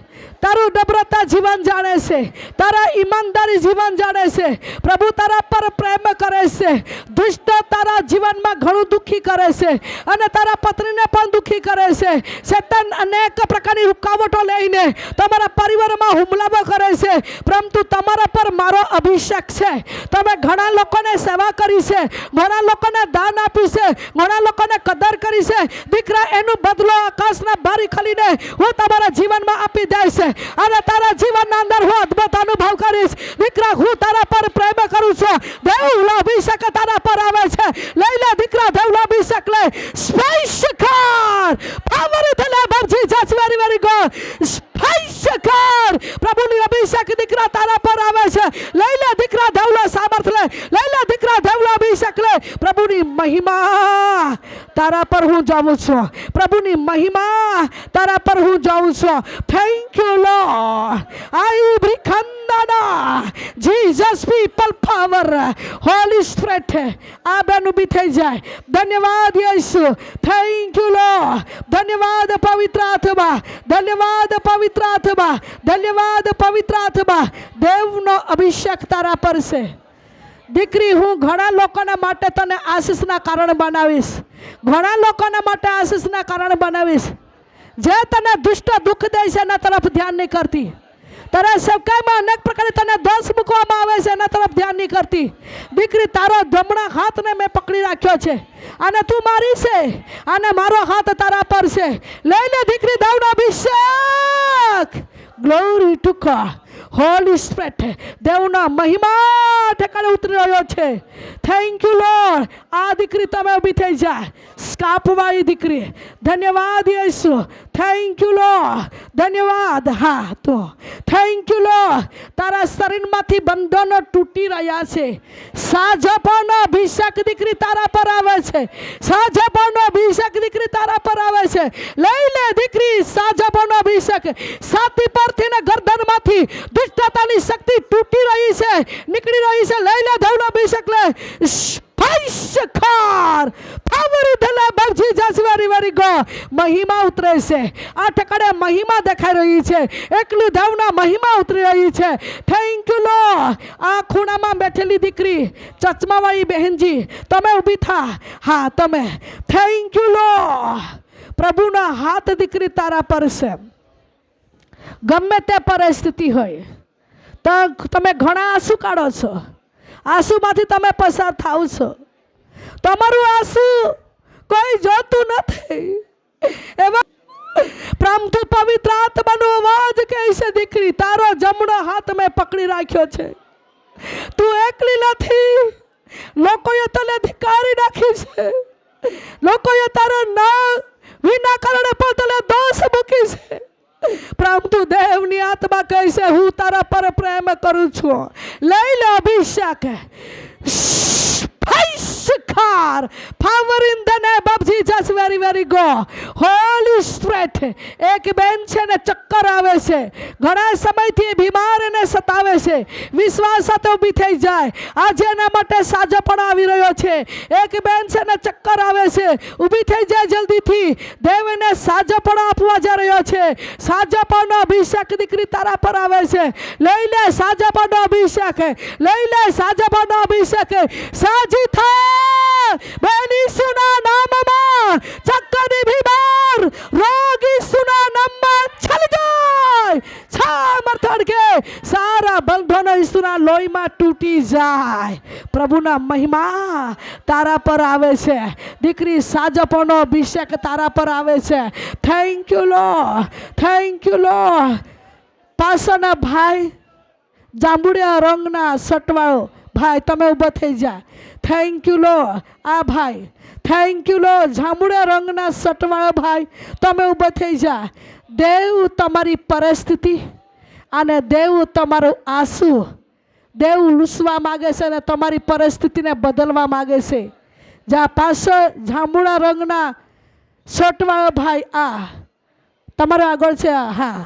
તારું નમ્રતા જીવન જાણે છે, તારા ઈમાનદારી જીવન જાણે છે. પ્રભુ તારા પર પ્રેમ કરે છે. દુષ્ટ તારા જીવનમાં ઘણું દુઃખી કરે છે અને તારા પત્નીને પણ દુઃખી કરે છે. શૈતાન અનેક પ્રકારની રૂકાવટો લઈને તમારા પરિવારમાં હુમલાઓ કરે છે, પરંતુ તમારા પર મારો અભિષેક છે. તમે ઘણા લોકોને સેવા કરી છે, ઘણા લોકોને દાન આપ્યું છે, ઘણા લોકોને કદર કરી છે. દીકરા, એનું બદલો આકાશના બારી ખોલીને હું તમારા જીવનમાં આપી દઈશ અને તારા જીવનના અંદર હું અદ્ભુત અનુભવ કરીશ. દીકરા, હું તારા પર પ્રેમ કરું છું. દેવનો અભિષેક તારા પર આવે છે. લઈ લે દીકરા, દેવનો અભિષેક લે. સ્પર્શ કર. Power in the name of Jesus. Very good. સ્પર્શ કર. પ્રભુની અભિષેક દીકરા તારા પર આવે છે. લઈ લે દીકરા, દેવનો સામર્થ લે. લઈ લે દીકરા, દેવનો અભિષેક લે. પ્રભુની મહિમા તારા પર હું જાઉં છું. પ્રભુની મહિમા તારા પર હું જાઉં છું. Thank you Lord. આઈ બ્રિખન નાના Jesus people power Holy Spirit આ બેન ઊભી થઈ જાય. ધન્યવાદ યેસુ. Thank you Lord. ધન્યવાદ પવિત્ર આત્મા. ધન્યવાદ પવિત્ર આત્મા. ધન્યવાદ પવિત્ર આત્મા. દેવનો અભિષેક તારા પર છે. દીકરી, હું ઘણા લોકોના માટે તને આશીષના કારણ બનાવીશ. ઘણા લોકોના માટે આશીષના કારણ બનાવીશ. જે તને દુષ્ટ દુઃખ દે છે એના તરફ ધ્યાન નહીં કરતી. તારા સેવકાઈમાં અનેક પ્રકારે તને દોષ મૂકવામાં આવે છે એના તરફ ધ્યાન નહીં કરતી. દીકરી, તારો જમણા હાથને મેં પકડી રાખ્યો છે અને તું મારી છે અને મારો હાથ તારા પર છે. લઈ લે દીકરી દેવનો અભિષેક. Glory to God. Holy Spirit. દેવનો મહિમા ઠેકાણે ઉતરી રહ્યો છે. Thank you Lord. આ દીકરી તમે ઊભી થઈ જાય. સ્કાર્ફવાળી દીકરી. ધન્યવાદ યેસુ. Thank you Lord. ધન્યવાદ. હા તો થેન્ક યુ લોર્ડ. તારા શરીરમાંથી બંધનો તૂટી રહ્યા છે. સાજાપણનો અભિષેક દીકરી તારા પર આવે છે. સાજાપણનો અભિષેક દીકરી તારા પર આવે છે. લઈ લે દીકરી સાજાપણનો અભિષેક. છાતી પરથી ને ગરદનમાંથી દુષ્ટતાની શક્તિ તૂટી રહી છે, નીકળી રહી છે. લઈ લે દેવનો અભિષેક. લે મહિમા ઉતરે છે. આ ઠેકાણે મહિમા દેખાઈ રહી છે. એકલી દેવના મહિમા ઉતરી રહી છે. Thank you Lord. આ ખૂણામાં બેઠેલી દીકરી ચશ્માવાળી બહેનજી તમે ઊભી થા. હા તમે. Thank you lord. પ્રભુના હાથ દીકરી તારા પર છે. ગમે તે પરિસ્થિતિ હોય તો તમે ઘણા આંસુ કાઢો છો. આંસુમાંથી તમે પસાર થાવ છો. તમારું આંસુ કોઈ જોતું નથી. એવા પ્રભુ પવિત્ર આત્માનો અવાજ કહે છે, દીકરી તારો જમણો હાથ મેં પકડી રાખ્યો છે. તું એકલી નથી. લોકોએ તને ધિક્કારી નાખી છે. લોકોએ તારો ના વિના કારણે પણ તને દોષ મૂકી છે. પરંતુ દેવની આત્મા કહે છે, હું તારા પર પ્રેમ કરું છું. લઈ લે અભિષેક. Power in the name of Jesus. Very, very good. Holy Spirit. એક બેન છે ને ચક્કર આવે છે. ઘણા સમયથી બીમાર એને સતાવે છે. વિશ્વાસ સાથે ઊભી થઈ જાય. આજે એના માટે સાજાપણ આવી રહ્યો છે. એક બેન છે ને ચક્કર આવે છે. ઊભી થઈ જાય જલ્દીથી. દેવ એને સાજાપણ આપવા જઈ રહ્યો છે. સાજાપણનો અભિષેક દીકરી તારા પર આવે છે. લઈ લે સાજાપણનો અભિષેક. લઈ લે સાજાપણનો અભિષેક. સાજી થા બેન ઈસુના નામમાં. ચક્કરની બીમાર રોગ ઈસુના નામમાં ચાલી જાય. સામર્થન કે સારા બંધનો ઈસુના લોહીમાં તૂટી જાય. પ્રભુના મહિમા તારા પર આવે છે. દીકરી સાજાપણનો અભિષેક તારા પર આવે છે. Thank you Lord. Thank you lord. પાછળના ભાઈ જાંબુડિયા રંગના શર્ટવાળો ભાઈ તમે ઊભા થઈ જાય. Thank you Lord. આ ભાઈ થેન્ક યુ લોર્ડ. જાંબુડિયા રંગના શર્ટવાળો ભાઈ તમે ઊભા થઈ જાય. દેવ તમારી પરિસ્થિતિ અને દેવ તમારું આંસુ દેવ લૂસવા માગે છે અને તમારી પરિસ્થિતિને બદલવા માગે છે. જ્યાં પાછળ જાંબુડા રંગના શર્ટવાળો ભાઈ આ તમારો આગળ છે. હા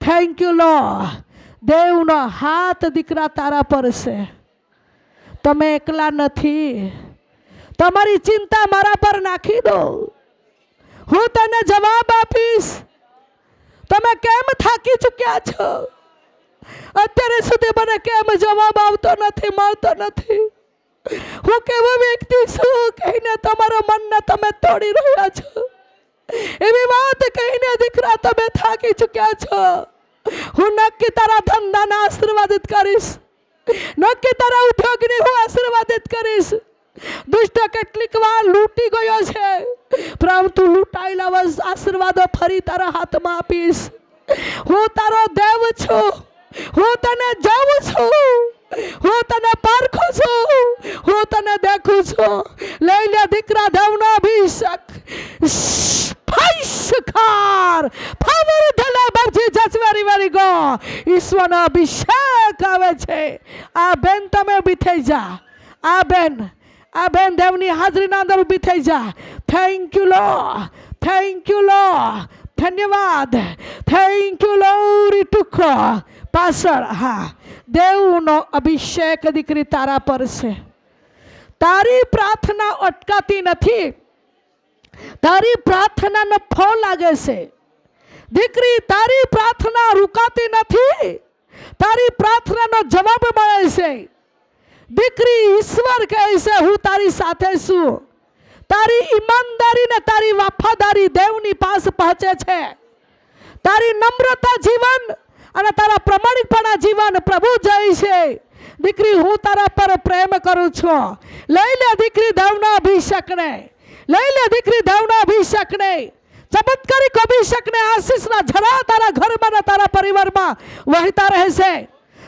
થેન્ક યુ લોર્ડ. દેવનો હાથ દીકરા તારા પર છે. તમે એકલા નથી. તમારી ચિંતા મારા પર નાખી દો. હું તને જવાબ આપીશ. તમે કેમ થાકી ચૂક્યા છો? અત્યારે સુધી મને કેમ જવાબ આવતો નથી, મળતો નથી? હું કેવો વ્યક્તિ છું કહીને તમારા મનને તમે તોડી રહ્યા છો. એવી વાત કહીને દીકરા તમે થાકી ચૂક્યા છો. હું નક્કી તારા ધંધાને આશીર્વાદિત કરીશ. નક્કી તારા ઉદ્યોગને હું આશીર્વાદિત કરીશ. દુષ્ટ કેટલીક વાર લૂંટી ગયો છે, પરંતુ લૂંટાયેલા આશીર્વાદો ફરી તારા હાથમાં આપીશ. હું તારો દેવ છું. હું તને જાઉં છું. હું તને પારખું છું. હું તને દેખું છું. લઈ લે દીકરા દેવનો અભિષેક. ઈશ્વરનો અભિષેક આવે છે. આ બેન તમે ઊભી થઈ જા. આ બેન દેવની હાજરીના અંદર ઊભી થઈ જા. Thank you Lord. Thank you Lord. ધન્યવાદ. Thank you Lord to God. પાછળ હા દેવનો અભિષેક દીકરી તારા પર છે. તારી પ્રાર્થના અટકાતી નથી. તારી પ્રાર્થનાનો ફળ લાગે છે દીકરી. તારી પ્રાર્થના રૂકાતી નથી. તારી પ્રાર્થનાનો જવાબ મળે છે દીકરી. ઈશ્વર કહે છે હું તારી સાથે છું. તારી ઈમાનદારી ને તારી વફાદારી દેવની પાસે પહોંચે છે. તારી નમ્રતા જીવન અને તારા પ્રમાણિકપણા જીવન પ્રભુ જાય છે. દીકરી હું તારા પર પ્રેમ કરું છું. લઈ લે દીકરી દેવના અભિષેકને. લઈ લે દીકરી દેવના અભિષેકને. ચમત્કારિક અભિષેકને આશીષના ઝરા તારા ઘરમાં અને તારા પરિવારમાં વહેતા રહેશે.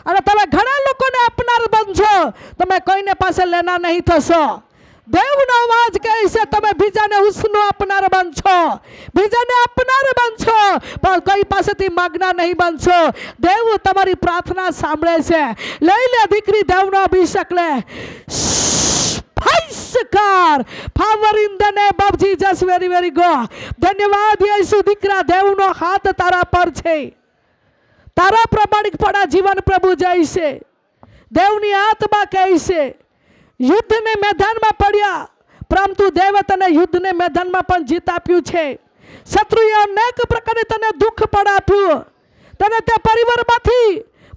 અને તમે ઘણા લોકોને આપનાર બનશો. તમે કોઈને પાસે લેના નહીં થશો. દેવનો અવાજ કહે છે તમે બીજાને હુસ્નો આપનાર બનશો. બીજાને આપનાર બનશો પણ કોઈ પાસેથી માગના નહીં બનશો. દેવ તમારી પ્રાર્થના સાંભળે છે. લઈ લે દીકરી દેવનો અભિષેક લે. Power in the name of Jesus. Very very good. ધન્યવાદ યેસુ. દીકરા દેવનો હાથ તારા પર છે. તારા પ્રમાણિકપણા જીવન પ્રભુ જાય છે. દેવની આત્મા કહે છે યુદ્ધને મેદાનમાં પડ્યા પરંતુ દેવે તને યુદ્ધને મેદાનમાં પણ જીત આપ્યું છે. શત્રુએ અનેક પ્રકારે તને દુઃખ પણ આપ્યું. તને તે પરિવારમાંથી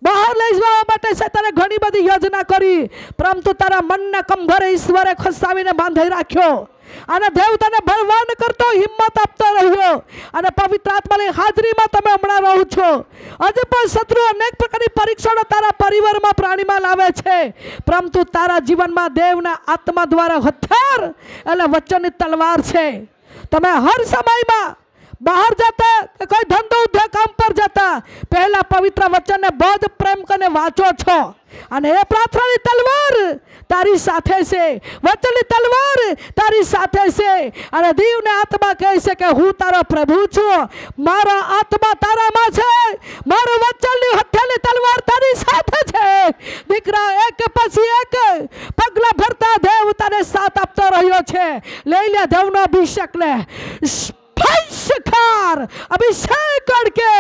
બહાર લઈ જવા માટે છે તને ઘણી બધી યોજના કરી પરંતુ તારા મનના કંભરે ઈશ્વરે ખસાવીને બાંધી રાખ્યો. અને દેવ તને બળવાન કરતો હિંમત આપતો રહ્યો. અને પવિત્ર આત્માની હાજરીમાં તમે હમણાં રહો છો. આજે પણ શત્રુ અનેક પ્રકારની પરીક્ષણો તારા પરિવારમાં પ્રાણીમાં લાવે છે પરંતુ તારા જીવનમાં દેવના આત્મા દ્વારા હથિયાર એટલે વચનની તલવાર છે. તમે હર સમયમાં બહાર જતા કે કોઈ ધંધો ઉદ્યોગ કામ પર જતા પહેલા પવિત્ર વચનને બહુ પ્રેમ કરીને વાંચો છો. અને એ પ્રાર્થનાની તલવાર તારી સાથે છે. વચનની તલવાર તારી સાથે છે. અને દીવને આત્મા કહે છે કે હું તારો પ્રભુ છું. મારા આત્મા તારામાં છે. મારો વચનની હથેળી તલવાર તારી સાથે છે. દીકરા એક પછી એક પગલા ભરતા દેવ તને સાથ આપતો રહ્યો છે. લઈ લે દેવનો અભિષેક લે. અભિષેક કરકે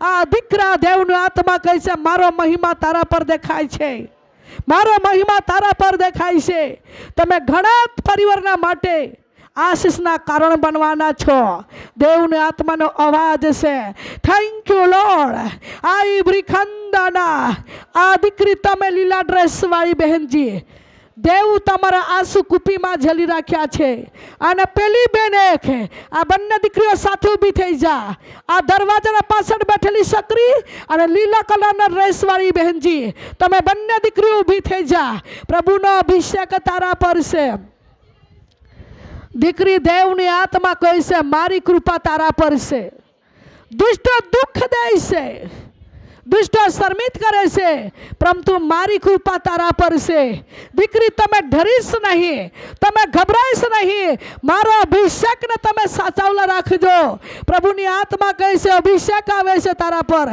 આ દીકરા દેવનો આત્મા કહે છે મારો મહિમા તારા પર દેખાય છે. મારો મહિમા તારા પર દેખાય છે. તમે ઘણા પરિવારના માટે આશીષના કારણ બનવાના છો. દેવનો આત્માનો અવાજ છે. Thank you Lord. આઈ બ્રિખંદાના આ દીકરી તમે લીલા ડ્રેસ વાળી બહેનજી દેવ તમારા આંસુ કુપીમાં ઝેલી રાખ્યા છે. અને પેલી બેન એક આ બંને દીકરીઓ સાથે ઊભી થઈ જા. આ દરવાજાના પાછળ બેઠેલી છોકરી અને લીલા કલરના ડ્રેસ વાળી બહેનજી તમે બંને દીકરીઓ ઊભી થઈ જા. પ્રભુનો અભિષેક તારા પર છે. દીકરી દેવની આત્મા કહે છે મારી કૃપા તારા પર છે. દુષ્ટો દુઃખ દે છે. દુષ્ટો શર્મિત કરે છે પરંતુ મારી કૃપા તારા પર છે. દીકરી તમે ડરીશ નહીં. તમે ગભરાઈશ નહીં. મારો અભિષેકને તમે સાચવલા રાખજો. પ્રભુની આત્મા કહે છે અભિષેક આવે છે તારા પર.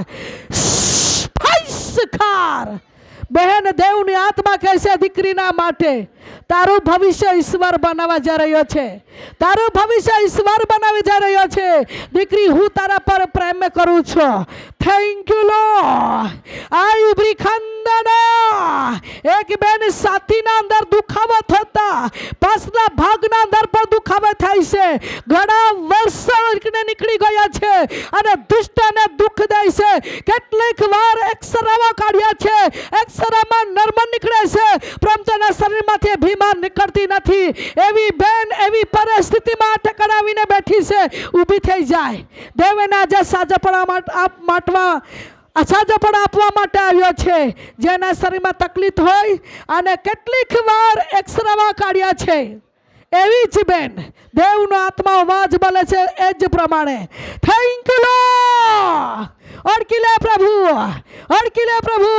બહેન દેવની આત્મા કહે છે દીકરીના માટે તારું ભવિષ્ય ઈશ્વર બનાવવા જઈ રહ્યો છે. તારું ભવિષ્ય ઈશ્વર બનાવી જઈ રહ્યો છે. દીકરી હું તારા પર પ્રેમ કરું છું. Thank you Lord. આઈ બ્રિખંદના એક બેન સાથીના અંદર દુખાવો થતા પાછલા ભાગના અંદર પણ દુખાવો થાય છે. ઘણા વર્ષો નીકળી ગયા છે અને દુષ્ટને દુઃખ દે છે. કેટલીક વાર એક્સરામાં કાઢ્યા છે. એક્સરામાં નર્મ નીકળે છે પરંતુ એના શરીરમાંથી બીમાર નીકળતી નથી. એવી બેન એવી પરિસ્થિતિમાં ઠકડાવીને બેઠી છે. ઊભી થઈ જાય. દેવને આજે સાજાપણા આપવા માટે આવ્યો છે. જેના શરીરમાં તકલીફ હોય અને કેટલીક વાર એક્સરામાં કાઢ્યા છે એવી જ બેન દેવનો આત્મા અવાજ બોલે છે એ જ પ્રમાણે. Thank you lord. ઓળખી લે પ્રભુ. ઓળખી લે પ્રભુ.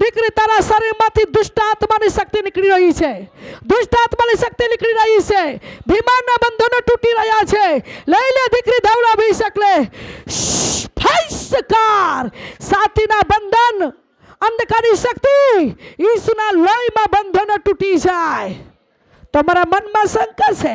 દીકરી તારા શરીરમાંથી દુષ્ટ આત્માની શક્તિ નીકળી રહી છે. દુષ્ટ આત્માની શક્તિ નીકળી રહી છે. બીમારના બંધનો તૂટી રહ્યા છે. લઈ લે દીકરી દેવનો અભિષેક લે. સાતીના બંધન અંધકારની શક્તિ ઈસુના લોહીમાં બંધનો તૂટી જાય. તમારા મનમાં શંકા છે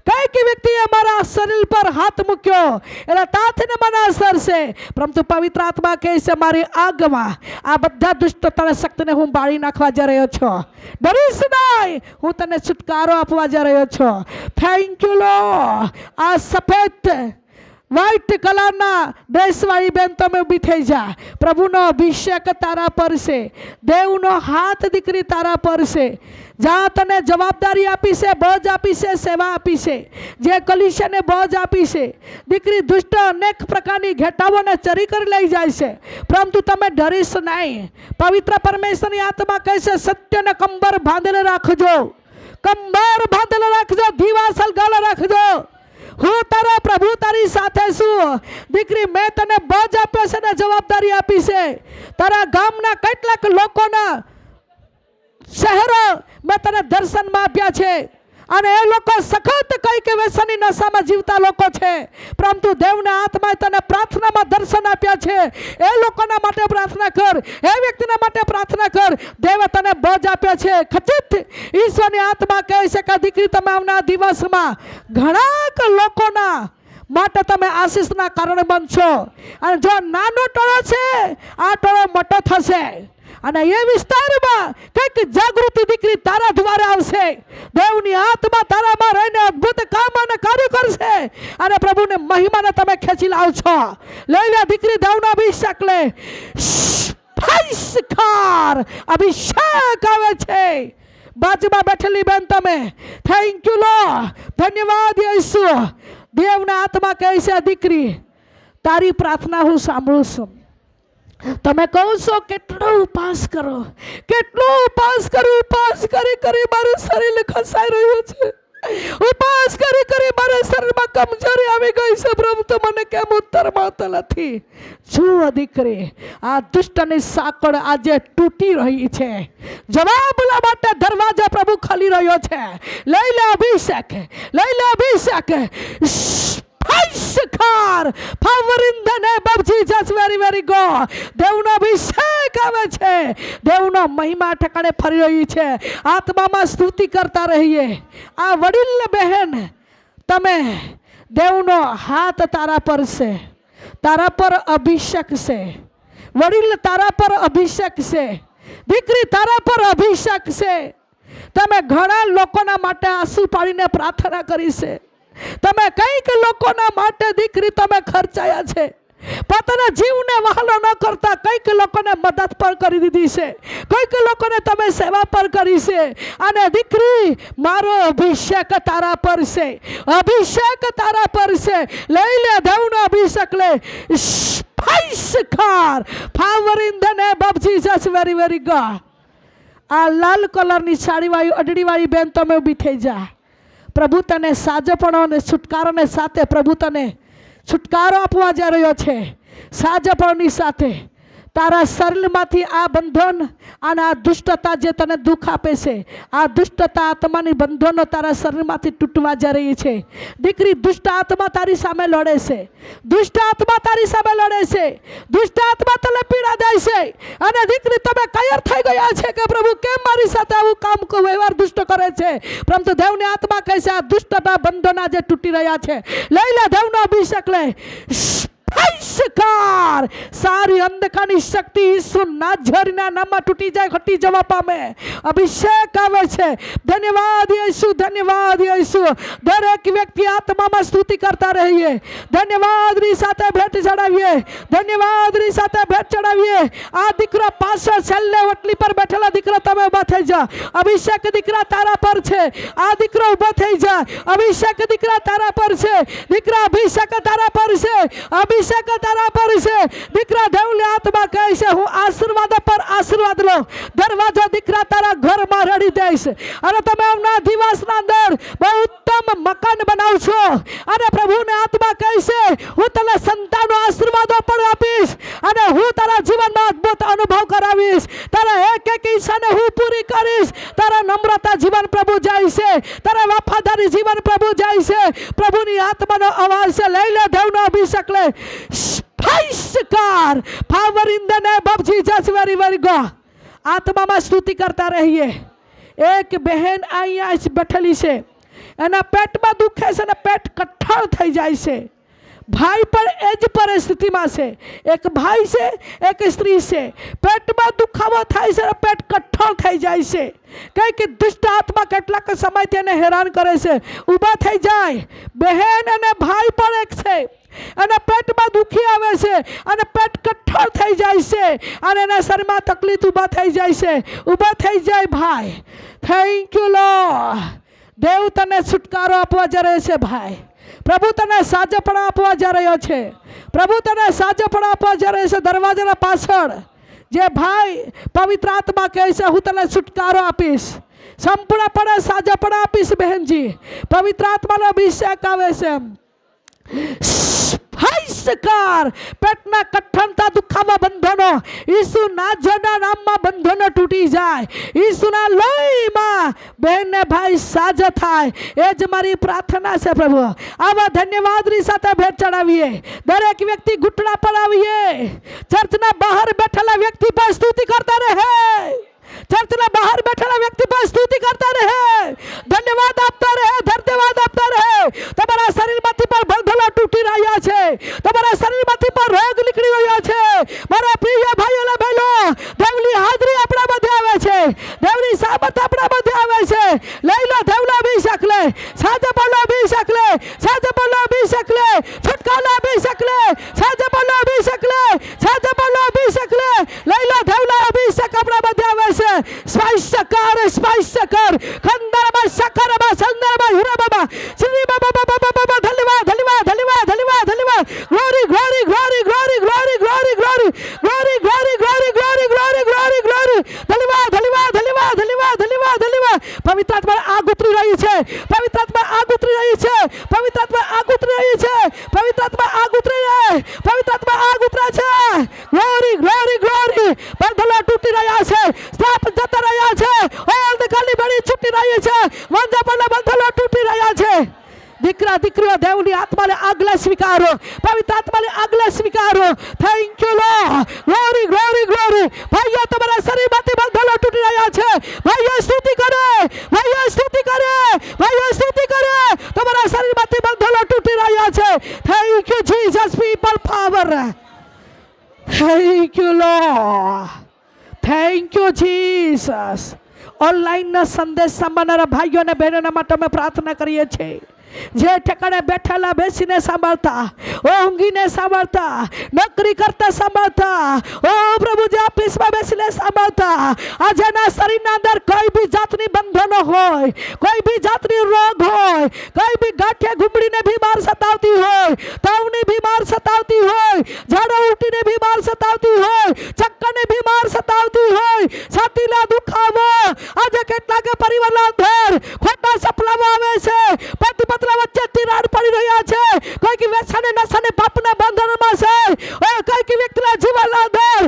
કઈક વ્યક્તિએ મારા શરીર પર હાથ મૂક્યો એટલે તાથીને મને અસર છે, પરંતુ પવિત્ર આત્મા કહે છે મારી આગમાં આ બધા દુષ્ટતાની શક્તિને હું બાળી નાખવા જઈ રહ્યો છું. ડરીશ નહીં, હું તને છુટકારો આપવા જઈ રહ્યો છું. Thank you Lord. આ સફેદ વ્હાઈટ કલરના ડ્રેસવાળી બેન તમે ઊભી થઈ જા. પ્રભુનો અભિષેક તારા પર છે, દેવનો હાથ દીકરી તારા પર છે. જ્યાં તને જવાબદારી આપી છે, બોજ આપી છે, સેવા આપી છે, જે કલીસિયાને બોજ આપી છે, દીકરી દુષ્ટ અનેક પ્રકારની ઘેટાઓને ચરી કરી લઈ જાય છે, પરંતુ તમે ડરીશ નહીં. પવિત્ર પરમેશ્વરની આત્મા કહે છે સત્યને કંબર બાંધેલે રાખજો, કંબર બાંધેલે રાખજો, દીવા સળગાવેલા રાખજો. હું તારા પ્રભુ તારી સાથે છું. દીકરી મેં તને બોજ આપ્યો છે ને જવાબદારી આપી છે. તારા ગામના કેટલાક લોકોના શહેરો મેં તને દર્શનમાં આપ્યા છે અને એ લોકો સખત કઈ કે વ્યસનની નશામાં જીવતા લોકો છે, પરંતુ દેવના આત્માએ તને પ્રાર્થનામાં દર્શન આપ્યા છે. એ લોકોના માટે પ્રાર્થના કર, એ વ્યક્તિના માટે પ્રાર્થના કર. દેવે તને બોજ આપ્યો છે. ખચિત ઈશ્વરની આત્મા કહે છે કે દીકરી તમે આવનાર દિવસમાં ઘણા લોકોના માટે તમે આશીષના કારણે બનશો. અને જો નાનો ટોળો છે આ ટોળો મોટો થશે અને એ વિસ્તારમાં કંઈક જાગૃતિ દીકરી તારા દ્વારા આવશે. દેવની આત્મા તારામાં રહીને અદ્ભુત કામ અને કાર્ય કરશે અને પ્રભુને મહિમાને તમે ખેંચી લાવશો. લઈ લે દીકરી દેવના અભિષેક લે. અભિષેક આવે છે. બાજુમાં બેઠેલી બેન તમે થેન્ક યુ લોર્ડ. ધન્યવાદ યેસુ. દેવના આત્મા કહે છે દીકરી તારી પ્રાર્થના હું સાંભળું છું. તમે કહો છો કેટલો ઉપવાસ કરો, કેટલો ઉપવાસ કરો. ઉપવાસ કરી કરી મારું શરીર ખસાઈ રહ્યું છે. ઉપવાસ કરી કરી મારા શરીરમાં કમજોરી આવી ગઈ છે, પ્રભુ તો મને કેમ ઉત્તર મળતો નથી. જુઓ દીકરી આ દુષ્ટની સાંકળ આજે તૂટી રહી છે. જવાબ લેવા માટે દરવાજો પ્રભુ ખોલી રહ્યો છે. લઈ લે અભિષેક, લઈ લે અભિષેક. Power in the name of Jesus. Very very good. દેવનો અભિષેક આવે છે. દેવનો મહિમા ઠકાણે ફરી રહી છે. આત્મામાં સ્તુતિ કરતા રહીએ. આ વડીલ બહેન તમે દેવનો હાથ તારા પર છે, તારા પર અભિષેક છે. વડીલ તારા પર અભિષેક છે. દીકરી તારા પર અભિષેક છે. તમે ઘણા લોકોના માટે આંસુ પાડીને પ્રાર્થના કરી છે. તમે કઈક લોકોના માટે દીકરી તમે ખર્ચાયા છે. પોતાના જીવને વહાલો ન કરતા કઈક લોકોને મદદ પણ કરી દીધી છે, કઈક લોકોને તમે સેવા પણ કરી છે. અને દીકરી મારો અભિષેક તારા પર છે, અભિષેક તારા પર છે. લઈ લે દેવનો અભિષેક લે. Power in the name of Jesus. Very very good. આ લાલ કલરની સાડીવાળી અડડીવાળી બેન તમે ઊભી થઈ જા. પ્રભુ તને સાજપણો અને છુટકારાને સાથે પ્રભુ તને છુટકારો આપવા જઈ રહ્યો છે. સાજપણની સાથે તારા શરીરમાંથી આ બંધન અને આ દુષ્ટતા જે તને દુઃખ આપે છે, આ દુષ્ટતા આત્માની બંધનો તારા શરીરમાંથી તૂટવા જઈ રહી છે. દીકરી દુષ્ટ આત્મા તારી સામે લડે છે, દુષ્ટ આત્મા તારી સામે લડે છે, દુષ્ટ આત્મા તને પીડા દે છે. અને દીકરી તમે કાયર થઈ ગયા છે કે પ્રભુ કેમ મારી સાથે આવું કામ વ્યવહાર દુષ્ટ કરે છે, પરંતુ દેવની આત્મા કહે છે આ દુષ્ટતા બંધના જે તૂટી રહ્યા છે. લઈ લે દેવનો અભિષેક લે. સારી અંધકારની શક્તિ ઈસુ નાઝરીના નામમાં તૂટી જાય, ઘટી જવા પામે. અભિષેક આવે છે. ધન્યવાદ યેસુ, ધન્યવાદ યેસુ. દરેક વ્યક્તિ આત્મામાં સ્તુતિ કરતા રહીએ. ધન્યવાદની સાથે ભેટ ચડાવીએ, ધન્યવાદની સાથે ભેટ ચડાવીએ. આ દીકરો પાછળ છેલ્લે ઓટલી પર બેઠેલા દીકરો તમે ઊભા થઈ જા. અભિષેક દીકરા તારા પર છે. આ દીકરો ઊભો થઈ જા. અભિષેક દીકરા તારા પર છે. દીકરા અભિષેક તારા પર છે. અભિષેક તારા પર છે. દીકરા દેવની આત્મા કહે છે હું આશીર્વાદ પર આશીર્વાદ લો. દરવાજો દીકરા તારા ઘરમાં રડી દઈશ અને તમે આવનાર દિવસના અંદર બહુ ઉત્તમ મકાન બનાવશો. અને પ્રભુની આત્મા કહે છે હું તને સંતાનનો આશીર્વાદો પણ આપીશ અને હું તારા જીવનમાં અદ્ભુત અનુભવ કરાવીશ. તારા એક એક ઈચ્છાને હું પૂરી કરીશ. તારા નમ્રતા જીવન પ્રભુ જાય છે, તારા વફાદારી જીવન પ્રભુ જાય છે. પ્રભુની આત્માનો અવાજ છે. લઈ લે દેવનો અભિષેક લે. Power in the name of Jesus. Very very good. આત્મામાં સ્તુતિ કરતા રહીએ. એક બહેન અહીંયા બેઠેલી છે, એના પેટમાં દુખે છે ને પેટ કઠણ થઈ જાય છે. ભાઈ પણ એ જ પરિસ્થિતિમાં છે. એક ભાઈ છે, એક સ્ત્રી છે. પેટમાં દુખાવો થાય છે, પેટ કઠણ થઈ જાય છે. કઈ કે દુષ્ટ આત્મા કેટલાક સમયથી એને હેરાન કરે છે. ઊભા થઈ જાય. બહેન અને ભાઈ પણ એક છે, અને પેટમાં દુખી આવે છે, અને પેટ કઠણ થઈ જાય છે, અને એના શરીરમાં તકલીફ ઊભા થઈ જાય છે. ઊભા થઈ જાય ભાઈ. Thank you lord. દેવ તને છુટકારો આપવા જઈ રહ્યો છે ભાઈ. પ્રભુ તને સાજપણા આપવા જઈ રહ્યો છે. પ્રભુ તને સાજપણા આપવા જઈ રહ્યો છે. દરવાજાના પાછળ જે ભાઈ પવિત્ર આત્મા કહે છે, હું તને છુટકારો આપીશ, સંપૂર્ણપણે સાજપણા આપીશ. બહેનજી, પવિત્ર આત્માનો અભિષેક આવે છે. પેટના કઠણતા દુખાવા બંધનો ઈસુ નાજના નામમાં બંધનો તૂટી જાય. ઈસુના લોહીમાં બહેન ને ભાઈ સાજા થાય. એ જ મારી પ્રાર્થના છે પ્રભુ. આવા ધન્યવાદની સાથે ભેટ ચડાવીએ. દરેક વ્યક્તિ ઘૂંટણા પર આવીએ. ચર્ચના બહાર બેઠેલા વ્યક્તિ પર સ્તુતિ કરતા રહે. ચર્ચના બહાર બેઠેલા વ્યક્તિ પર સ્તુતિ કરતા રહે. ધન્યવાદ આપતા રહે. ધન્યવાદ આપતા રહે. તમારા શરીરમાંથી પર ભલભલા તૂટી રહ્યા છે. તમારા શરીરમાંથી પર રોગ નીકળી રહ્યા છે. મારા પ્રિય ભાઈઓ અને બહેનો, દેવની હાજરી આપણા મધ્ય આવે છે. દેવની સામર્થ આપણા મધ્ય આવે છે. લઈ લો દેવનો અભિષેક લે. સાજે બોલો અભિષેક લે. સાજે બોલો અભિષેક લે. છુટકારો અભિષેક લે. સાજે બોલો અભિષેક લે. સાજે બોલો અભિષેક લે. લઈ લો દેવનો અભિષેક આપણા મધ્ય આવે છે. સ્પાઈસ કર ખંદરમાં શકરમાં સંદરમાં હીરામાં શ્રી બાબા ધન્યવાદ ધન્યવાદ ધન્યવાદ ધન્યવાદ ધન્યવાદ. Glory glory glory glory glory glory glory glory glory glory glory glory glory glory. ધન્યવાદ ધન્યવાદ ધન્યવાદ ધન્યવાદ ધન્યવાદ ધન્યવાદ. પવિત્ર આત્મા આગ ઉતરી રહી છે. પવિત્ર આત્મા આગ ઉતરી રહી છે. પવિત્ર આત્મા આગ ઉતરી રહી છે. પવિત્ર આત્મા આગ ઉતરી રહી. પવિત્ર આત્મા આગ ઉતરે છે. Glory glory glory. બંધલો તૂટી રહ્યા છે. સ્થાપ જતા રહ્યા છે. અંધકારની બળી છૂટી રહી છે. વાંધા પર બંધલો તૂટી રહ્યા છે. દીકરા દીકરીઓ, દેવની આત્માને આગલા સ્વીકારો. પવિત્ર આત્માને આગલા સ્વીકારો. Thank you lord. Glory glory glory. ભાઈઓ, તમારા શરીરમાંથી બંધનો તૂટી રહ્યા છે. ભાઈઓ સ્તુતિ કરે. ભાઈઓ સ્તુતિ કરે. ભાઈઓ સ્તુતિ કરે. તમારા શરીરમાંથી બંધનો તૂટી રહ્યા છે. Thank you Jesus. People power. Thank you Lord. Thank you Jesus. ઓનલાઈનના સંદેશ સાંભળનારા ભાઈઓ અને બહેનોના માટે અમે પ્રાર્થના કરીએ છીએ. જે ઠેકાણે બેઠેલા બેસીને સાંભળતા, ઊંઘીને સાંભળતા, નોકરી કરતા સાંભળતા, ઓ પ્રભુ જે ઓફિસમાં બેસીને સાંભળતા, આજે ના શરીરના અંદર કોઈ બી જાતની બંધનો હોય, કોઈ બી જાતની રોગ હોય, કોઈ બી ગાંઠિયા ઘૂંબડીને બીમાર સતાવતી હોય, તાવની બીમાર સતાવતી હોય, ઝાડા ઉલટીને બીમાર સતાવતી હોય, ચક્કરને બીમાર સતાવતી હોય, છાતીના દુખાવો, આજે કેટલાક પરિવારના અંદર ખોટા સપનાઓ આવે છે. પતિ પત્ની વચ્ચે તિરાડ પડી રહ્યા છે. કોઈ વ્યસન નશાને પાપના બંધનમાં છે. કોઈ વ્યક્તિના જીવનના અંદર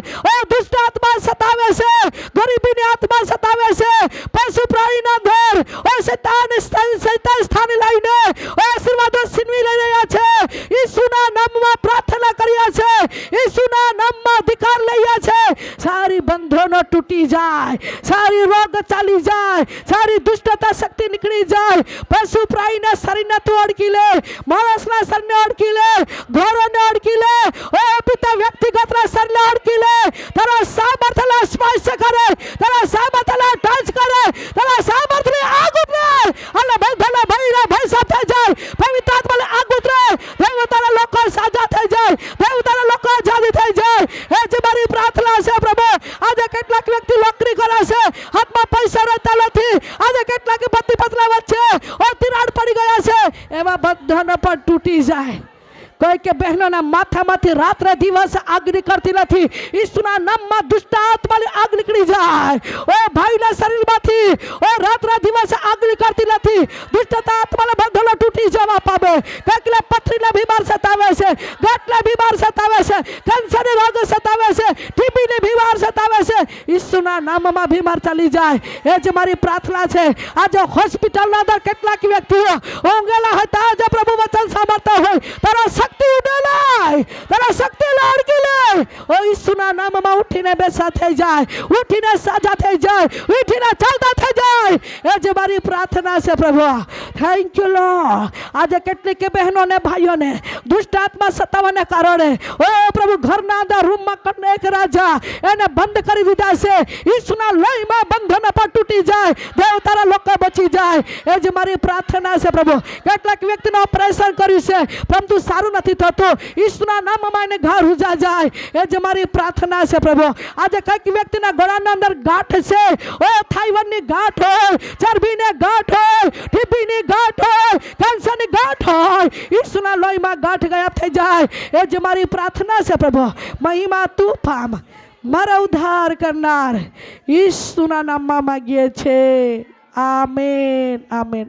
દુષ્ટ આત્મા સતાવે છે. ગરીબીની આત્મા સતાવે છે. પશુ પ્રાણીના અંદર શૈતાન સ્થાને લઈને આશીર્વાદો છીનવી લઈ રહ્યા છે. ઈસુના નામમાં પ્રાર્થના કર્યા છે. ઈસુના નામમાં અધિકાર લઈએ છે. સારી બંધનો તૂટી જાય. સારી રોગ ચાલી જાય. સારી દુષ્ટતા શક્તિ નીકળી જાય. પશુ પ્રાણીના શરીરને તું અડકી લે. માણસના શરીરને અડકી લે. ઘોરોને અડકી લે. ઓ પિતા, વ્યક્તિગતના શરીરને અડકી લે. તારા સામર્થ્યને સ્પર્શ કરે. તારા સામર્થ્યને ટચ કરે. તારા સામર્થ્યને આગ ઉતરે. અને બંધના ભયના ભય સાફ થઈ જાય. પવિત્ર આત્માને આગ ઉતરે. દેવ તારા લોકો સાજા થઈ જાય. દેવ તારા લોકો આઝાદી થઈ જાય. એ જ મારી પ્રાર્થના છે પ્રભુ. આજે કેટલાક વ્યક્તિ નોકરી કરે છે, હાથમાં પૈસા રહેતા નથી. આજે કેટલાક પતિ પત્ની વચ્ચે તિરાડ પડી ગયા છે. એવા બંધનો પણ તૂટી જાય. કોઈ કે બહેનોના માથામાંથી રાત્રે દિવસ આગ નીકળતી નથી. ઈસુના નામમાં દુષ્ટ આત્માની આગ નીકળી જાય. ઓ ભાઈના શરીરમાંથી રાત્રે દિવસ આગ નીકળતી નથી. દુષ્ટતા આત્માના બંધનો તૂટી જવા પામે. કેટલે પથરીના બીમાર સતાવે છે, ગાંઠના બીમાર સતાવે છે, કેન્સરની રોગ સતાવે છે, ટીબીની બીમાર સતાવે છે. ઈસુના નામમાં બીમાર ચાલી જાય. એ જ મારી પ્રાર્થના છે. આજે હોસ્પિટલના અંદર કેટલાક વ્યક્તિઓ ઊંઘેલા હતા. આજે પ્રભુ વચન સાંભળતા હોય, તારા શક્તિ ઉડે લાય. તારા શક્તિ અડકી લે. જાય, ઓ ઈસુના નામમાં ઉઠીને બેસા થઈ જાય, ઉઠીને સાજા થઈ જાય, ઉઠીને ચાલતા થઈ જાય. એ જ મારી પ્રાર્થના છે પ્રભુ. Thank you lord. આજે કેટલીક બહેનોને ભાઈઓને દુષ્ટ આત્મા સતાવાને કારણે ઓ પ્રભુ ઘરના અંદર રૂમમાં કરીને એક રાજા એને બંધ કરી દીધા છે. ઈસુના લયમાં બંધન પર તૂટી જાય, દેવ તારા લોકો બચી જાય. એ જ મારી પ્રાર્થના છે પ્રભુ. કેટલાક વ્યક્તિનું ઓપરેશન કર્યું છે પરંતુ સારું નથી થતું, ઈસુના નામમાં એને ઘા રૂજા જાય. એ જ મારી પ્રાર્થના છે પ્રભુ. આજે કઈક વ્યક્તિના ગળાના અંદર ગાંઠ છે, ઓ થાઈવાનની ગાંઠ હોય, ચરબીની ગાંઠ હોય, ટીબીની ગાંઠ હોય, કેન્સરની ગાંઠ હોય, ઈસુના લોહીમાં ગાંઠ ગાયબ થઈ જાય. એ જ મારી પ્રાર્થના છે પ્રભુ. મહિમા તું પામ, મારા ઉદ્ધાર કરનાર ઈસુના નામમાં માંગીએ છે. Amen, amen.